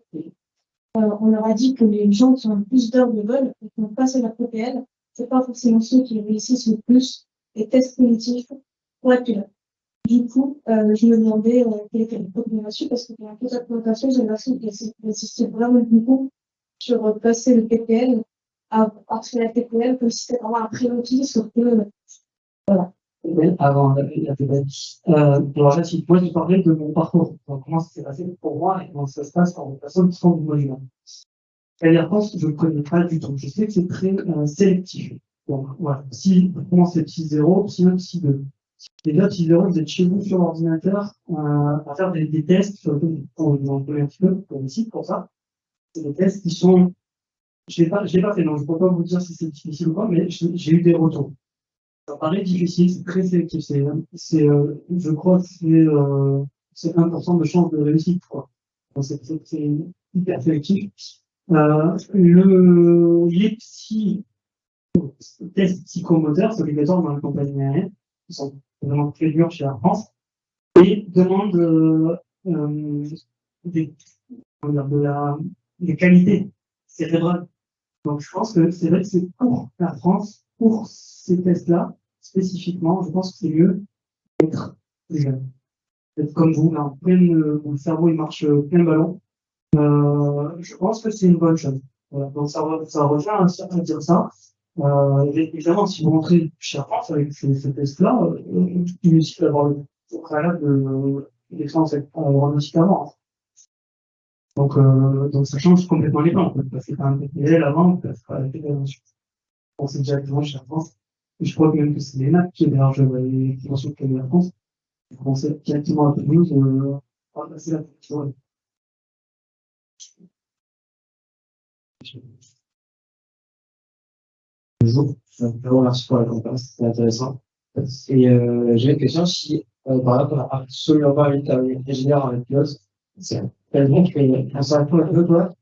on leur a dit que les gens qui ont le plus d'heures de vol et qui ont passé leur PPL, c'est pas forcément ceux qui réussissent le plus les tests positifs pour être pilote. Du coup, je me demandais quelle était la problème là-dessus, parce que pour la présentation, j'ai l'impression qu'elle insistait vraiment beaucoup sur passer le PPL après la PPL, comme si c'était vraiment un prérequis, sauf que, voilà. Avant la PPL. Alors là, moi, je parlais de mon parcours. Donc, comment ça s'est passé pour moi et comment ça se passe pour les personnes qui sont du monument. C'est-à-dire, je pense que je ne connais pas du tout. Je sais que c'est très sélectif. Donc, voilà. Si on commence les petits zéros, sinon petit 2. Déjà, petit zéro, vous êtes chez vous sur l'ordinateur à faire des tests sur lesquels vous en connaissez un petit peu pour les sites pour ça. C'est des tests qui sont. Je l'ai pas fait, donc je ne peux pas vous dire si c'est difficile ou pas, mais j'ai eu des retours. Ça paraît difficile, c'est très sélectif. Je crois que c'est 1% de chance de réussite, quoi. Donc, c'est hyper sélectif. Les tests psychomoteurs, c'est obligatoire dans la compagnie aérienne, qui sont vraiment très durs chez Air France, et demandent des qualités cérébrales. Donc, je pense que c'est vrai que c'est pour Air France, pour ces tests-là, spécifiquement, je pense que c'est mieux d'être plus jeune. D'être comme vous, là, mon cerveau, il marche plein ballon. Je pense que c'est une bonne chose. Voilà. Donc, ça revient à dire ça. Évidemment, si vous rentrez chez Air France avec ces tests-là, il est utile d'avoir le préalable de l'expérience aéronautique avant. Donc, ça change complètement les plans. On peut passer par un PPL avant, on peut passer par un PPL ensuite. pensez directement chez Air France. Et je crois même que c'est l'ENAC qui héberge les conventions de Air France. Vous pensez directement à Toulouse, c'est la question. Bonjour, je vous remercie pour la conférence, c'était intéressant. Et j'ai une question, si par exemple on n'a absolument pas envie d'être ingénieur avec pilote, c'est tellement qu'on s'en fout un peu, quoi,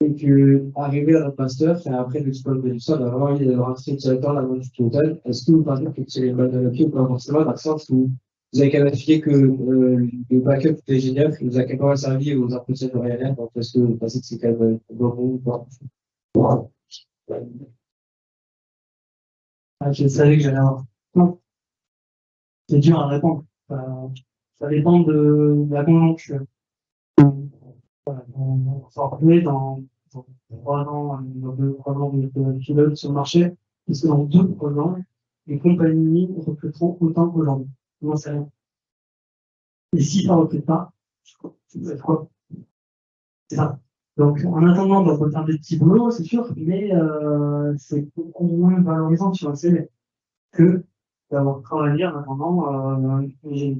et que arriver à notre master, et après l'exploiter tout ça, on a vraiment envie de rentrer directement dans le monde du pilotage. Est-ce que vous pensez que c'est les bonnes de pied ou pas forcément, dans le sens où vous avez quand même expliqué que le backup d'ingénieur nous a quand même servi aux entretiens de Ryanair, donc est-ce que vous pensez que c'est quand même bon ou pas? Ah, je savais que j'allais avoir. Non, c'est dur à répondre. Ça dépend de la conjoncture. On s'en remet dans 3 ans, dans 2, 3 ans de pilote sur le marché, parce que dans 2, 3 ans, les compagnies recruteront autant qu'aujourd'hui. J'en sais rien. Et si ça ne recrute pas, ça peut être quoi? C'est ça. Donc, en attendant, on va faire des petits boulots, c'est sûr, mais c'est beaucoup moins valorisant sur un CV que d'avoir travaillé en attendant j'ai-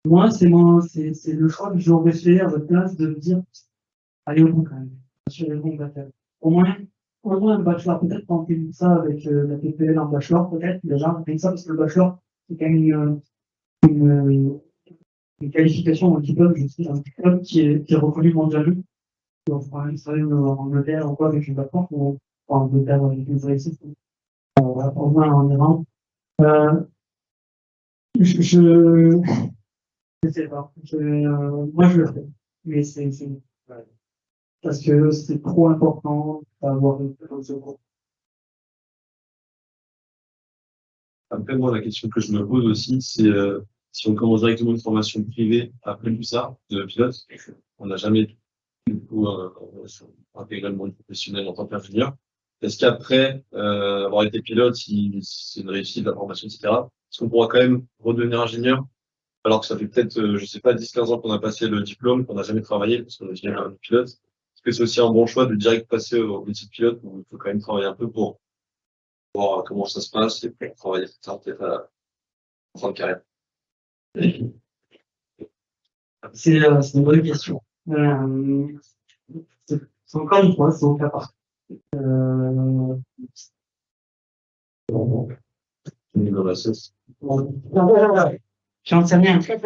Moi, c'est le choix que j'aurais fait à votre place de me dire, allez au bout quand même, sur les bons bachelors. Au moins un bachelor, peut-être tenter ça avec la PPL en bachelor, peut-être, déjà, avec ça, parce que le bachelor, c'est quand même une, une qualification d'un diplôme, je sais, un diplôme qui est reconnu mondialement. Donc, on va travailler en Angleterre ou quoi avec une bachelor, ou en Angleterre avec une réussite, au moins en Iran. Euh, je sais pas. Moi, je le fais. Mais ouais. Parce que c'est trop important d'avoir un secours. Après, moi, la question que je me pose aussi, c'est si on commence directement une formation privée après tout ça, de pilote, on n'a jamais du coup intégré le monde professionnel en tant qu'ingénieur. Est-ce qu'après avoir été pilote, si c'est une réussite, la formation, etc., est-ce qu'on pourra quand même redevenir ingénieur alors que ça fait peut-être, je sais pas, 10, 15 ans qu'on a passé le diplôme, qu'on n'a jamais travaillé parce qu'on est déjà un pilote. Est-ce que c'est aussi un bon choix de direct passer au métier de pilote où il faut quand même travailler un peu pour voir comment ça se passe et pour travailler ça peut-être à en fin de carrière? C'est une bonne question. C'est encore une fois, c'est au cas par cas. Dans la sauce. J'en sais rien. J'ai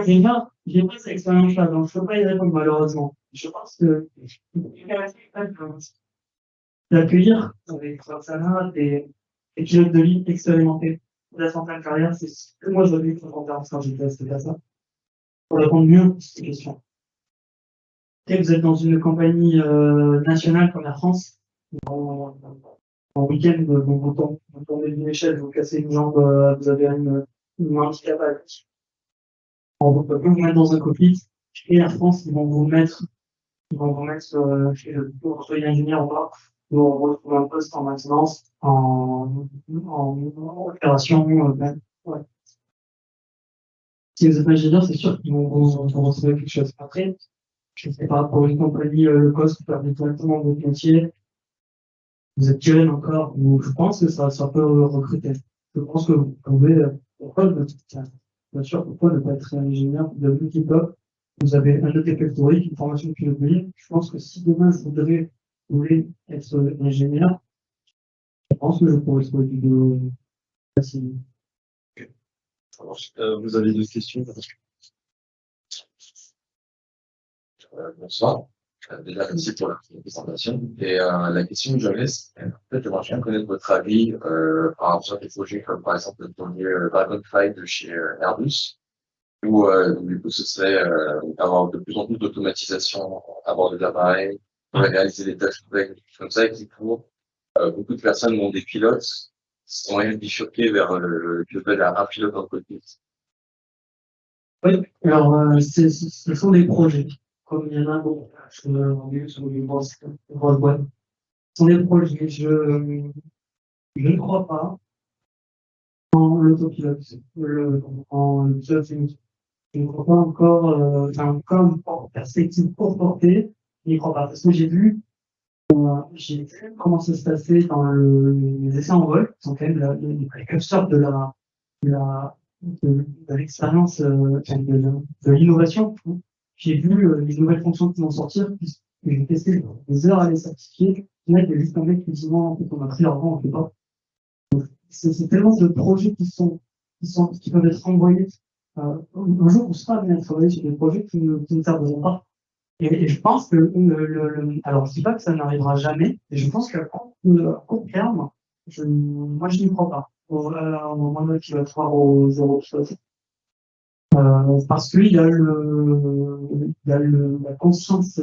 pas cette expérience-là, donc je peux pas y répondre malheureusement. Je pense que d'accueillir avec Roxana des pilotes de ligne expérimentés de la santé de carrière, c'est ce que moi j'avais fait en conférence quand j'étais à cette place-là, pour répondre mieux à ces questions. Et vous êtes dans une compagnie nationale comme la France, en week-end, vous tombez d'une échelle, vous cassez une jambe, vous avez une handicap à la vie. On ne peut pas vous mettre dans un cockpit. Et la France, ils vont vous mettre chez le soyez ingénieur ou pas, vous retrouvez un poste en maintenance, en opération. Ouais. Si vous êtes ingénieur, c'est sûr qu'ils vont vous retrouver quelque chose. Après, je ne sais pas, pour une compagnie le poste, vous perdez directement votre métier, vous êtes jeune encore, ou je pense que ça peut recruter. Je pense que vous pouvez, bien sûr, pourquoi ne pas être ingénieur de multi-pop. Vous avez un ETP théorique, une formation de pilote. Je pense que si demain je voulais être ingénieur, je pense que je pourrais trouver du boulot facilement. Vous avez d'autres questions? Bonsoir. Déjà, merci pour la présentation. Et la question que j'avais, c'est peut-être j'aimerais bien connaître votre avis par rapport à des projets comme par exemple le premier Dragonfly de chez Airbus, où du coup ce serait avoir de plus en plus d'automatisation à bord de l'appareil, réaliser des tâches comme ça, et qui pour beaucoup de personnes ont des pilotes sont même bifurqués vers le pilotage à un pilote en cockpit. Oui, alors ce sont des projets. Comme il y en a beaucoup, on est sur une grosse boîte. Ce sont des projets. Je ne crois pas en l'autopilote, en le pilote unique. Je ne crois pas encore, j'ai encore une perspective pour porter, je n'y crois pas. Parce que j'ai vu J'ai vu comment ça se passait dans les essais en vol, qui sont quand même les précurseurs de l'expérience, enfin, de l'innovation. J'ai vu les nouvelles fonctions qui vont sortir, puisque j'ai testé des heures à les certifier. Là, il y a juste un mec qui dit non, en fait, on a pris l'argent, on ne fait pas. C'est tellement de projets qui peuvent être envoyés. Un jour, on sera amené à travailler sur des projets qui ne serviront pas. Et je pense que alors je dis pas que ça n'arrivera jamais, mais je pense qu'à court terme, moi je n'y crois pas. Au moment qui va faire au zéro pilote. Parce qu'il y a la conscience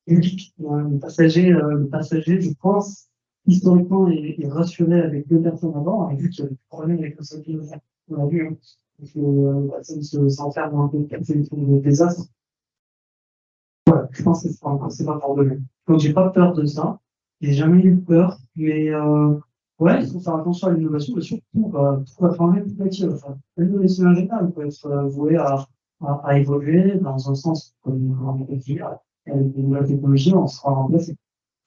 publique. Le passager, je pense, historiquement, est rassuré avec deux personnes à bord, et vu qu'il y a des problèmes avec le sol pilote, on l'a vu, hein, la personne s'enferme dans un peu de désastre. Voilà, je pense que c'est pas pardonné. Donc j'ai pas peur de ça. J'ai jamais eu peur, mais ouais, il faut faire attention à l'innovation, mais surtout, tout va changer petit à petit. Enfin, l'innovation en général, il peut être voué à évoluer dans un sens, comme on peut dire, avec des nouvelles technologies, on sera remplacé.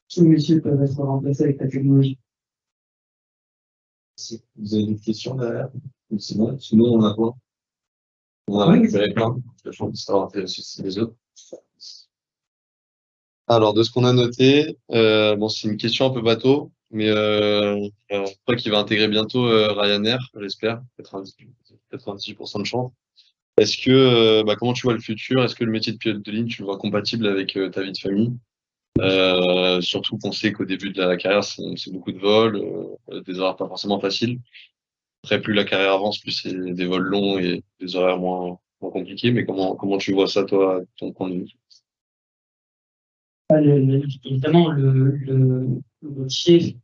Tous les métiers peuvent être remplacés avec la technologie. Si vous avez des questions derrière, c'est bon. Sinon, on a quoi? On a Oui. récupéré plein. Je pense que ça va intéresser aussi les autres. Alors, de ce qu'on a noté, bon, c'est une question un peu bateau, mais je crois qu'il va intégrer bientôt Ryanair, j'espère, 98% de chance. Est-ce que, comment tu vois le futur? Est-ce que le métier de pilote de ligne, tu le vois compatible avec ta vie de famille? Surtout qu'on sait qu'au début de la carrière, c'est beaucoup de vols, des horaires pas forcément faciles. Après, plus la carrière avance, plus c'est des vols longs et des horaires moins compliqués. Mais comment tu vois ça, toi, de ton point de vue? Évidemment, le métier,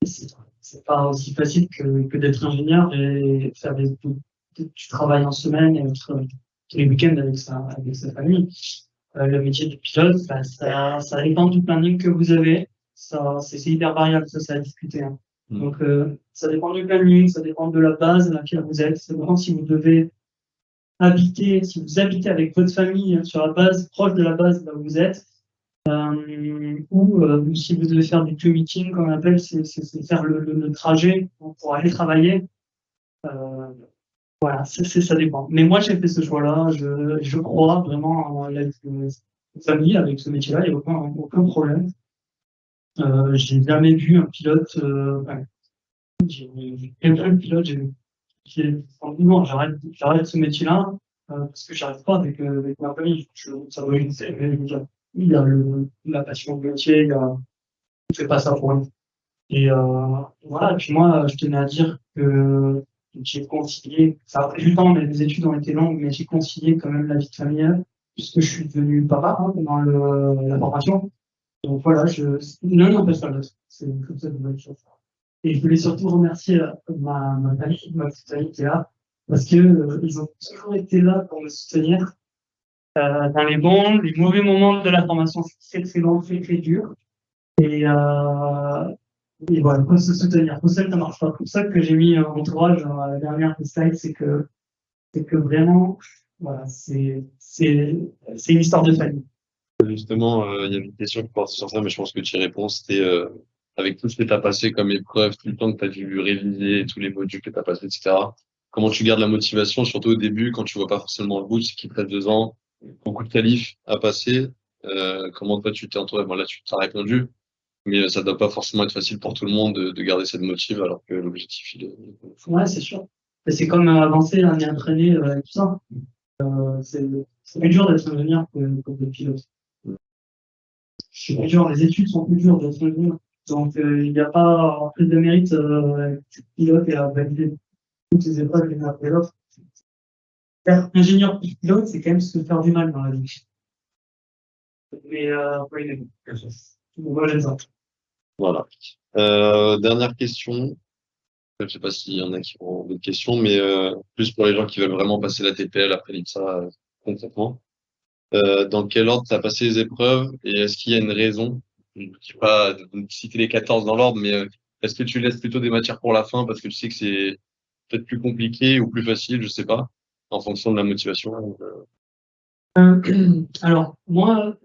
c'est pas aussi facile que d'être ingénieur et faire tu travailles en semaine et être tous les week-ends avec sa famille. Le métier de pilote, ça dépend du planning que vous avez. C'est hyper variable, ça à discuter, hein. Donc, ça dépend du planning, ça dépend de la base à laquelle vous êtes. Ça dépend si vous devez si vous habitez avec votre famille sur la base, proche de la base là où vous êtes, ou si vous devez faire du commuting, comme on appelle, c'est faire le trajet pour aller travailler. Voilà, ça dépend. Mais moi, j'ai fait ce choix-là. Je crois vraiment à la famille avec ce métier-là. Il n'y a aucun problème. J'ai jamais vu un pilote. J'ai plein de pilotes. J'ai dit non, j'arrête ce métier-là parce que j'arrive pas avec ma famille. Ça va il y a la passion du métier. Je fais pas ça pour lui. Et voilà. Et puis moi, je tenais à dire que j'ai concilié, ça a pris du temps, mais les études ont été longues, mais j'ai concilié quand même la vie familiale, puisque je suis devenu papa pendant la formation. Donc voilà, l'un n'empêche pas l'autre. C'est comme ça de bonne chose. Et je voulais surtout remercier ma famille, ma petite famille qui est là, parce que ils ont toujours été là pour me soutenir dans les bons, les mauvais moments de la formation. C'est très long, très dur. Et voilà, il faut se soutenir. Tout seul, ça marche pas. C'est pour ça que j'ai mis un entourage à la dernière slide, c'est que vraiment, voilà, c'est une histoire de famille. Justement, il y avait une question qui portait sur ça, mais je pense que tu y réponds. C'était avec tout ce que tu as passé comme épreuve, tout le temps que tu as dû réviser, tous les modules que tu as passés, etc. Comment tu gardes la motivation, surtout au début, quand tu vois pas forcément le bout, c'est qu'il te reste 2 ans, beaucoup de qualifs à passer. Comment toi tu t'es entouré? Bon, là, tu t'as répondu, mais ça doit pas forcément être facile pour tout le monde de garder cette motive alors que l'objectif, il est. Ouais, c'est sûr. Mais c'est comme avancer l'année après année, tout ça. C'est plus dur d'être ingénieur que d'être pilote. C'est plus dur, les études sont plus dures d'être ingénieur. Donc, il n'y a pas plus de mérite être pilote et à valider toutes les épreuves l'une après l'autre. Faire ingénieur plus pilote, c'est quand même se faire du mal dans la vie. Mais oui, moi j'aime ça. Voilà. Dernière question. Je sais pas s'il y en a qui ont d'autres questions, mais plus pour les gens qui veulent vraiment passer la TPL après l'IPSA concrètement. Dans quel ordre tu as passé les épreuves et est-ce qu'il y a une raison? Je ne dis pas de citer les 14 dans l'ordre, mais est-ce que tu laisses plutôt des matières pour la fin parce que tu sais que c'est peut-être plus compliqué ou plus facile, je sais pas, en fonction de la motivation. Alors, moi,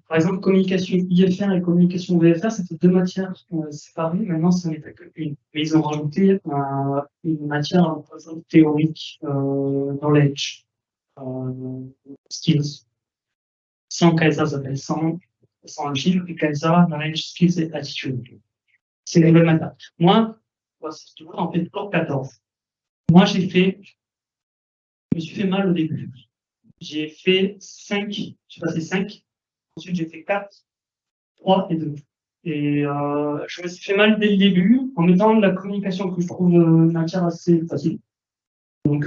Par exemple, communication IFR et communication VFR, c'était deux matières séparées. Maintenant, ce n'était qu'une. Mais ils ont rajouté une matière un peu théorique, knowledge, skills. Sans KSA, ça s'appelle sans un chiffre, et KSA, knowledge, skills et attitude. C'est les mêmes matières. Moi, c'est toujours en fait toujours 14. Moi, je me suis fait mal au début. J'ai fait 5, j'ai passé 5. Ensuite, j'ai fait 4, 3 et 2. Et je me suis fait mal dès le début, en mettant de la communication que je trouve une matière assez facile. Donc,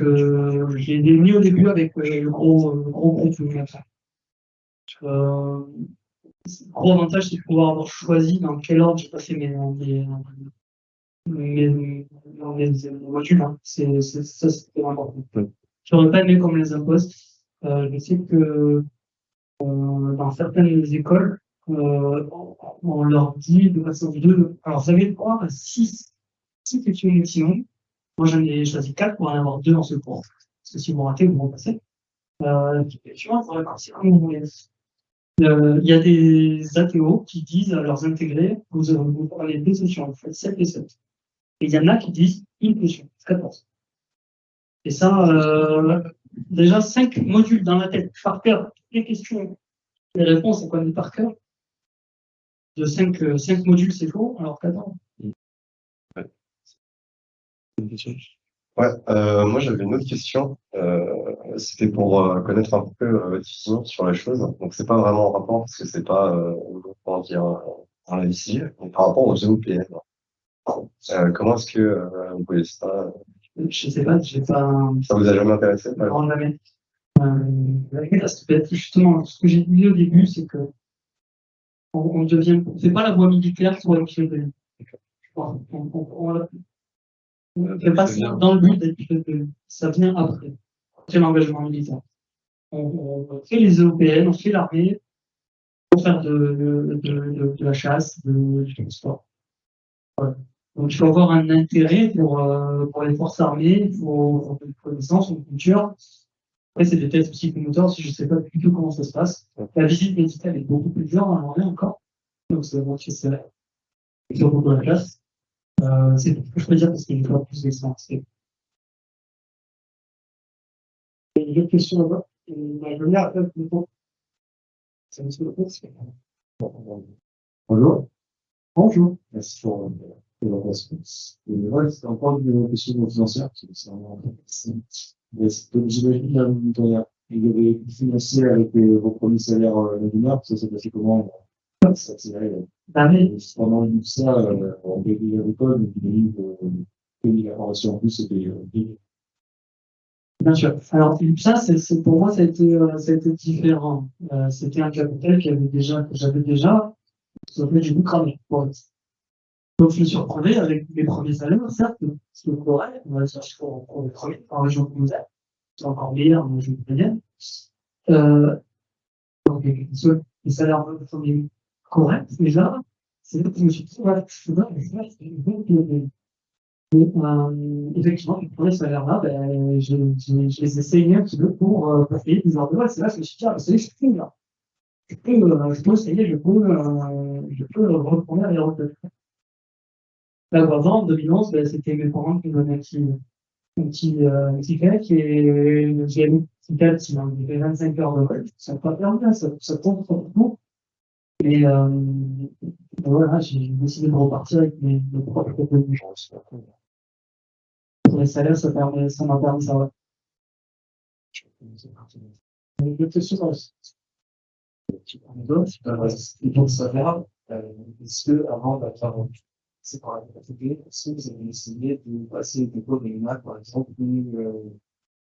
j'ai mis au début avec le gros groupe de matière. Le gros avantage, c'est de pouvoir avoir choisi dans quel ordre j'ai passé mes modules. Hein. Ça, c'était important. J'aurais pas aimé comme les impostes. Je sais que dans certaines écoles, on leur dit de passer en 2. Alors, vous avez le droit à 6 questions maximum. Moi, j'en ai choisi 4 pour en avoir 2 dans ce cours. Parce que si vous ratez, vous repassez. Effectivement, il faudrait partir comme vous voulez. Il y a des ATO qui disent à leurs intégrés, vous prenez 2 sessions, vous faites 7 et 7. Et il y en a qui disent une question, 14. Et ça, déjà 5 modules dans la tête, par cœur, toutes les questions, les réponses, on connaît par cœur. De 5 modules, c'est faux, alors 14. Ouais, moi j'avais une autre question. C'était pour connaître un peu votre vision sur les choses. Donc c'est pas vraiment en rapport parce que c'est pas comment dire dans la ici, mais par rapport aux EOPN. Comment est-ce que vous voyez ça? Je sais pas, j'ai pas. Ça vous a jamais intéressé? Non, jamais. Justement, ce que j'ai dit au début, c'est que on devient, c'est pas la voie militaire pour être pilote de ligne. On ne fait pas ça dans le but d'être pilote de ligne. Ça vient après. C'est l'engagement militaire. On fait les EOPN, on fait l'armée pour faire de la chasse, du transport. Voilà. Donc, il faut avoir un intérêt pour les forces armées, pour une connaissance, une culture. Après, c'est des tests psychomoteurs, si je ne sais pas du tout comment ça se passe. La visite médicale est beaucoup plus dure dans l'armée encore. Donc, c'est vraiment c'est vrai. Il faut beaucoup de la place. C'est tout ce que je peux dire parce qu'il faut plus d'expérience. Il y a une autre question là-bas. Je viens après, c'est un petit peu Bonjour. Bonjour. Merci pour la réponse. Et ouais, c'est encore une question financière, parce que c'est vraiment intéressant. Donc, j'imagine que vous avez financé avec vos premiers salaires d'humeur, ça s'est passé comment? Ça s'est pendant ça, en début agricole, que la formation en plus, c'était Bien sûr. Alors, ça, pour moi, ça a été différent. C'était un capital que j'avais déjà, ça fait j'ai beaucoup cramé. Donc, je me suis retrouvé avec mes premiers salaires, certes, ce que correct, on va chercher pour les premiers, en région communautaire. C'est encore meilleur en région communautaire. Donc, les salaires de premier corrects, mais là, c'est là que je me suis dit, ouais, effectivement, les premiers salaires-là, je les ai saignés un petit peu pour payer des heures de vol. C'est là que je me suis dit, ah, c'est je peux, là. Je peux essayer, je peux retourner à les retraites. Là, avant, en 2011, c'était mes parents qui me donnaient un petit chèque et j'ai mis un petit chèque qui m'a fait 25 heures de vol. Ça n'a pas permis, ça tombe complètement. Et voilà, j'ai décidé de repartir avec mes propres revenus. Pour les salaires, ça m'a permis ça. Une autre question donc ça verra. Est-ce que avant d'avoir c'est par la catégorie, est-ce que vous avez essayé de passer des cours de maths, par exemple,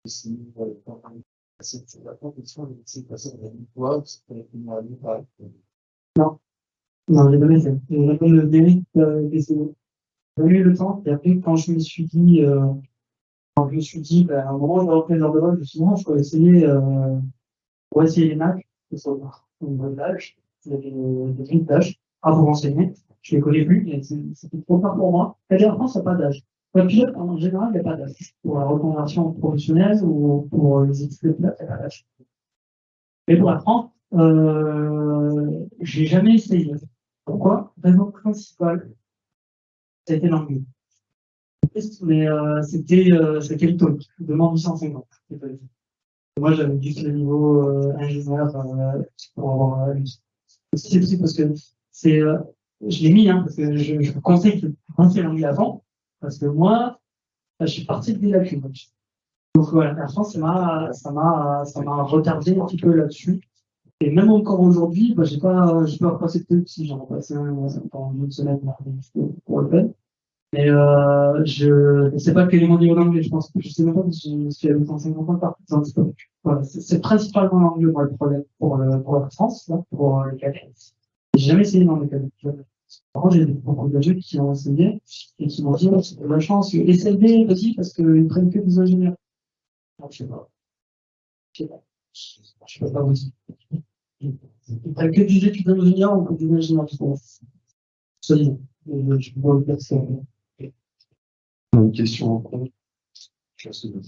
essayer de passer la compétition, de passer dans une voie, c'est une par non. Non, j'ai jamais fait. J'ai jamais le mérite d'essayer. J'ai eu le temps, et après, quand je me suis dit, à un moment, je vais repris l'heure de vol, je me suis dit, non, je peux essayer, pour essayer les maths, que ce soit au niveau de l'âge, il y avait des grilles d'âge, à vous renseigner. Je les connais plus, mais c'était trop tard pour moi. C'est-à-dire, en France, il n'y a pas d'âge. Pour pilote, en général, il n'y a pas d'âge. Pour la reconversion professionnelle ou pour les études de pilote, il n'y a pas d'âge. Mais pour la France, j'ai jamais essayé. Pourquoi? Raison principale, c'était l'anglais. Mais c'était le taux, demande 850. Moi, j'avais juste le niveau ingénieur pour c'est aussi parce que c'est je l'ai mis hein, parce que je vous conseille de penser l'anglais avant parce que moi je suis parti de lacunes. Donc voilà, la France ça m'a retardé un petit peu là-dessus. Et même encore aujourd'hui, j'ai pas repassé de trucs si j'en repassé un dans une semaine pour le faire. Mais je ne sais pas quel est mon niveau d'anglais, je pense que je sais même pas si j'avais 850 points par exemple. Voilà, c'est principalement l'anglais moi, le problème pour la France, là, pour les cadets. J'ai jamais essayé dans les cadets. Par contre, j'ai beaucoup d'adultes qui ont essayé et qui m'ont dit oh, c'est de la chance, essayez, vas-y, parce qu'ils prennent que des ingénieurs. Non, je sais pas. Je sais pas. Je peux pas vous dire. Ils prennent que des études d'ingénieurs ou que des ingénieurs qui sont solides. Je peux pas vous dire que c'est. Une question en compte. Je sais pas.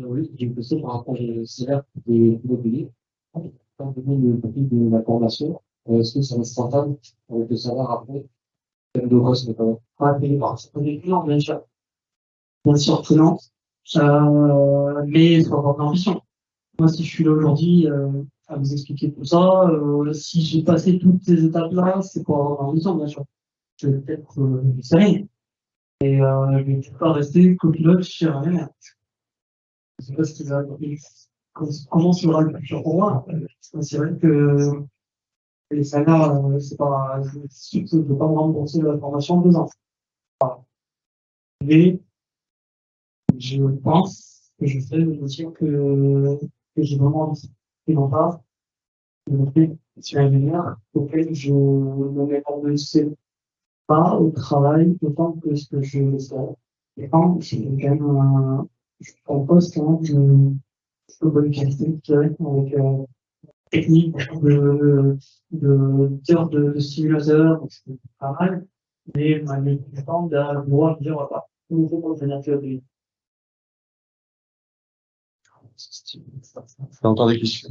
Oui, j'ai une question par rapport au salaire des immobiliers. Quand vous donnez le prix de la formation, est-ce que ça reste rentable avec le salaire après? De Ross, notamment. Pas payé par les clients, bien sûr. Bien sûr que non. Mais il faut avoir de l'ambition. Moi, si je suis là aujourd'hui à vous expliquer tout ça, si j'ai passé toutes ces étapes-là, c'est pour avoir de l'ambition, bien sûr. Je vais peut-être, je sais rien. Et je vais peut-être pas rester copilote chez rien. Je sais pas ce qu'ils arrivent. Comment sera le futur pour moi? C'est vrai que les salaires, c'est pas, je ne peux pas me rembourser la formation en 2 ans. Mais je pense que je sais me dire que j'ai vraiment envie. Et non pas, je suis ingénieur auquel je ne m'épanouissais pas au travail autant que ce que je le sais. Et quand c'est quand même je propose quand même de bonne qualité, je dirais, avec technique d'heures de simulateur, donc c'est pas mal, mais malgré tout le temps, d'avoir dire, on va pas tout nouveau pour le nature de T'as encore des questions?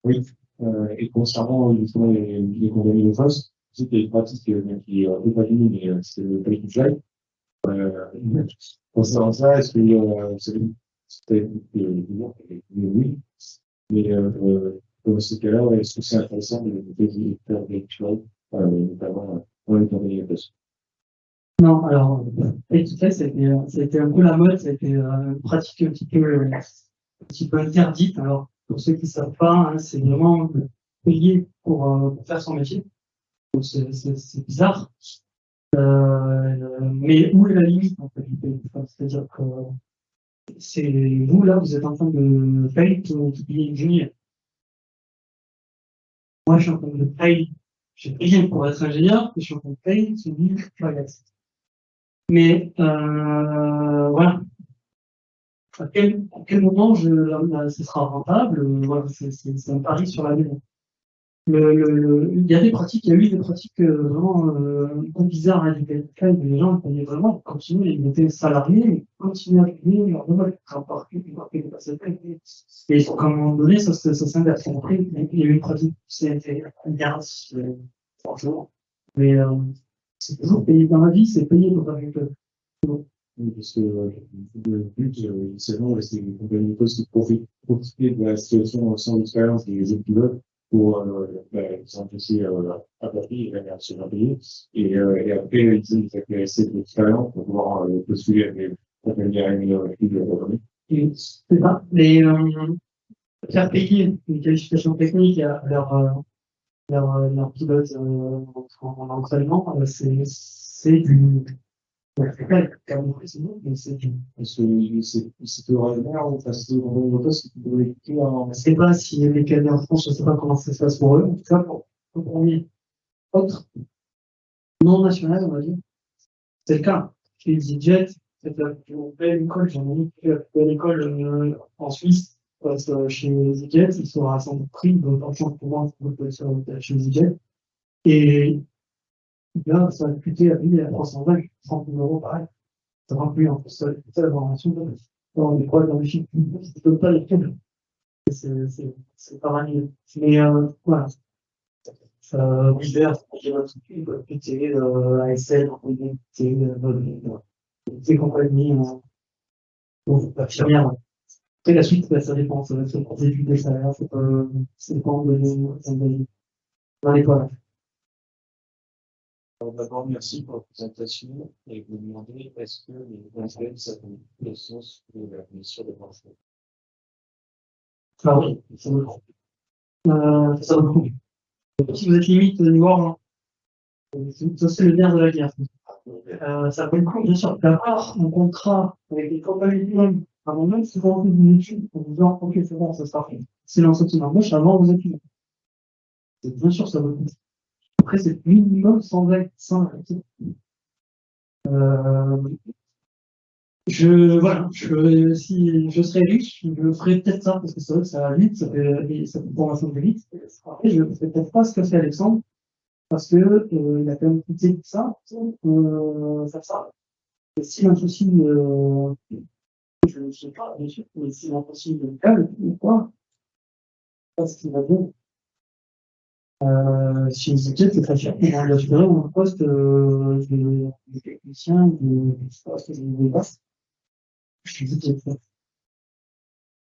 Oui, et concernant justement les condamnés de face, c'était une pratique qui est pas finie, mais c'est le pay to fly. Concernant ça, est-ce que c'était oui, mais dans ce cas-là, est-ce que c'est intéressant de faire des fly, notamment pour les condamnés de face? non, alors, et tout ça, ça a été un peu la mode, ça a été une pratique un petit peu interdite. Alors, pour ceux qui ne savent pas, hein, c'est vraiment payer pour faire son métier. Donc, c'est bizarre. Mais où est la limite, en fait, du paye? Enfin, c'est-à-dire que c'est vous, là, vous êtes en train de payer pour payer une junior. Moi, je suis en train de payer, j'ai payé pour être ingénieur, et je suis en train de payer sur 1000 baguettes. Mais voilà, à quel moment ce sera rentable? Voilà, c'est un pari sur la maison. Il y a des pratiques, il y a eu des pratiques vraiment un peu bizarres à l'époque, mais les gens pouvaient vraiment continuer, ils étaient salariés, ils continuaient à payer leur demande, et à un moment donné, ça s'inverse. Après, il y a eu une pratique qui a été bien, franchement, mais c'est toujours payé dans la vie, c'est payé pour faire quelque chose. Oui, parce que le but, initialement, c'est que les compagnies peuvent profiter de la situation sans expérience des autres pilotes pour s'empêcher à Paris et à se faire payer. Et après, ils disent qu'il y a assez d'expérience pour pouvoir postuler à des compagnies aériennes de la journée. Et c'est ça, mais faire payer une qualification technique à leur pilote en entraînement, c'est du. Mais c'est du. Parce que c'est ordinaire, enfin, c'est au moto, c'est plutôt l'équité Je ne sais pas si les cadets en France, je ne sais pas comment ça se passe pour eux. En tout cas, pour premier autre non national, on va dire, c'est le cas. Chez EasyJet, c'est la plus belle école, j'en ai vu la plus belle école en Suisse, parce que chez EasyJet, il sera à son prix, donc en change pour moi, chez EasyJet. Et là, ça va coûter à lui à 320, 30 000 euros, pareil. Ça va plus en plus, ça la formation. Dans les quoi, dans les chiffres, je ne peux pas les prendre. C'est pas mal. Mais voilà. L'hiver, j'ai votre truc, PT, ASL, des compagnies, la première. Après, la suite, ça dépend, ça va être pour des études des salaires, ça dépend dans l'étoile. D'abord, merci pour la présentation et vous demander est-ce que les inspects, ça donne le sens de la mission de pension. Ah oui, ça vaut le coup. Ça vaut le coup. Si vous êtes limite au niveau, hein, ça c'est le nerf de la guerre. Ça vaut le coup, bien sûr, d'avoir un contrat avec des compagnies à un moment, si vous rentrez une étude, en vous disant, ok, c'est bon, ça sera fait. C'est l'entretien d'embauche avant vos études. Bien sûr, ça vaut le coup. Après, c'est minimum 120, 100. Si je serais riche, je ferais peut-être ça, parce que c'est vrai que ça va vite, ça fait une formation de vite. Après, je ne ferais peut-être pas ce que fait Alexandre, parce que, il a quand même coûté ça, faire ça. Et si un souci, je ne sais pas, bien sûr, mais si un souci médical, ou quoi, c'est pas ce qui va bien. Si vous étiez, c'est très cher. On va assurer un poste de technicien, je sais pas ce que je vais faire. Je suis dit,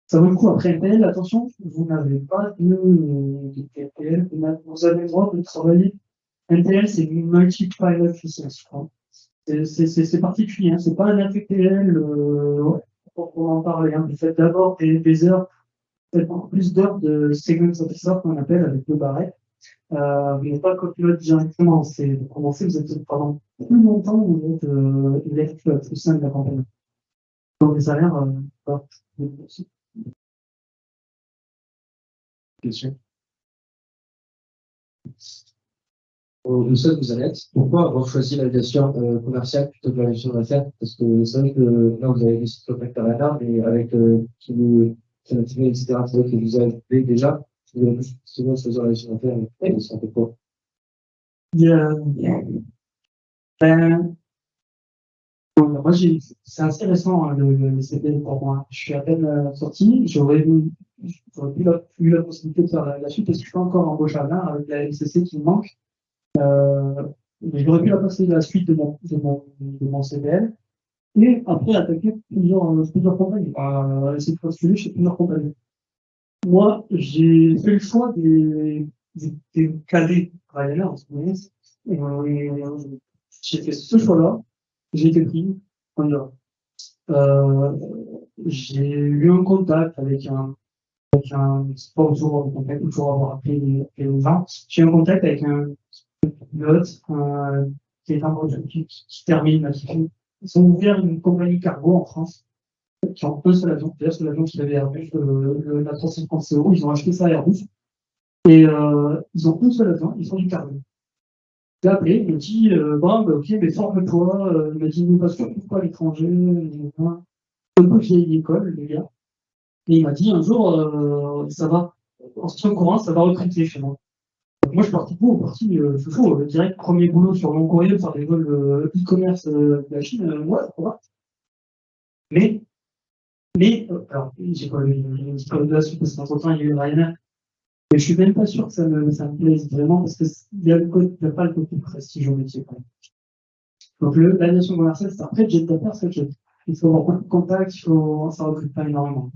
ça vaut le coup. Après MPL, attention, vous n'avez pas de TPL, vous avez le droit de travailler. MPL, c'est une multi-pilot licence. C'est particulier, hein. C'est pas un FPL, pour en parler. Hein. Vous faites d'abord des heures, peut-être beaucoup plus d'heures de segment officer qu'on appelle avec le barret. Vous n'êtes pas copilote directement, c'est de commencer, vous êtes pendant plus longtemps, vous êtes élève au sein de la compagnie. Donc les salaires, pas. Question. Au sein de vous en êtes, pourquoi avoir choisi l'aviation commerciale plutôt que l'aviation d'affaires? Parce que c'est vrai que là, vous avez des sites contacts à radar, mais avec qui vous activez, etc., c'est vrai que vous avez déjà, vous avez souvent choisir l'aviation d'affaires, et c'est un peu quoi? Ben, moi, c'est assez récent, hein, le CP pour moi. Je suis à peine sorti, j'aurais eu la possibilité de faire la suite parce que je suis pas encore embauchable, hein, avec la LCC qui me manque. Mais j'aurais pu la passer la suite de mon CPL et après attaquer plusieurs compagnies, essayer de postuler chez plusieurs compagnies. Moi, j'ai fait le choix des cadets Ryanair en ce moment. J'ai fait ce choix-là, j'ai été pris, on y va. J'ai eu un contact avec un c'est pas toujours un contact, toujours avoir appelé les gens. J'ai eu un contact avec un pilote qui est un projet qui termine, ils ont ouvert une compagnie cargo en France, qui ont un seul avion. D'ailleurs, c'est l'avion qui avait Airbus, la 350 CO, ils ont acheté ça à Airbus. Et ils ont un seul avion, ils font du cargo. Il m'a appelé, il me dit, bon, bah, ok, mais forme-toi. Il m'a dit, mais parce que pourquoi à l'étranger? Une vieille école, les gars. Et il m'a dit, un jour, ça va, en se tient au courant, ça va recruter chez moi. Donc, moi, je suis parti direct, premier boulot sur mon courrier, faire des vols e-commerce de la Chine, ouais, ça va. Mais, alors, j'ai pas le diplôme de la suite, parce qu'entre-temps, il y a eu Ryanair. Mais je suis même pas sûr que ça me plaise vraiment, parce qu'il n'y a pas le côté prestige au métier, quand même. Donc, l'aviation commerciale, c'est après jet d'affaires, c'est que il faut avoir beaucoup de contacts, ça recrute pas énormément.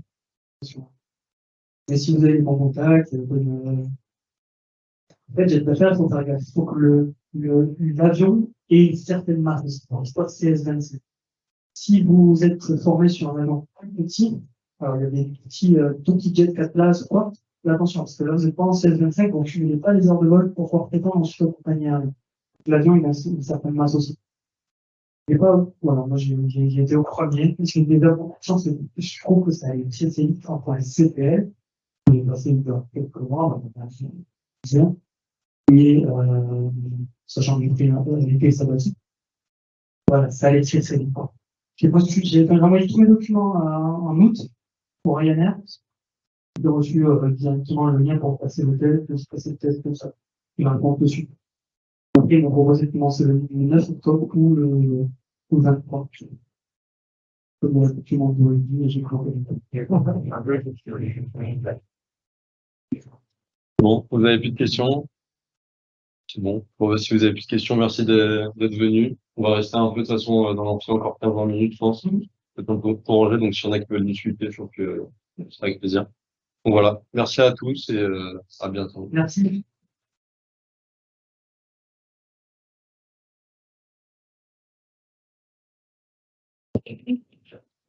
Mais si vous avez des bons contacts, en fait, jet d'affaires, il faut faire gaffe. Il faut que l'avion ait une certaine masse. L'histoire CS-27. Si vous êtes formé sur un avion plus petit, alors il y a des petits tout petits jets 4 places, quoi, mais attention, parce que là, vous n'êtes pas en CS-25, donc vous n'avez pas les heures de vol pour pouvoir prétendre ensuite accompagner un avion. L'avion, il a une certaine masse aussi. Et pas, voilà, moi, j'ai été au premier, j'ai eu des chance, je trouve que ça allait très vite, enfin, CPL, j'ai passé quelques mois, bien, et, sachant que j'ai pris un peu l'été sabbatique, voilà, ça allait très vite, quoi. J'ai renvoyé tous mes documents en août pour Ryanair. J'ai reçu directement le lien pour passer le test, de se passer le test comme ça. Il a un compte dessus. Après, ils m'ont proposé de commencer le 9 octobre ou le 23. Comme le document de l'OID, et j'ai compris. Bon, vous avez plus de questions? C'est bon. Bon, bah, si vous avez plus de questions, merci d'être venu. On va rester un peu de toute façon dans l'amphi encore 15-20 minutes, je pense. Peut-être un peu pour ranger, donc s'il y en a qui veulent discuter, je trouve que ce sera avec plaisir. Donc voilà, merci à tous et à bientôt. Merci.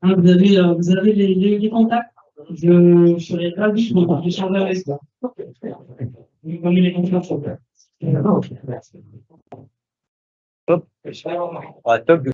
Hein, vous avez les contacts. Je serai ravi d'échanger avec vous. Vous donnez les contacts. Hop. Ouais, top.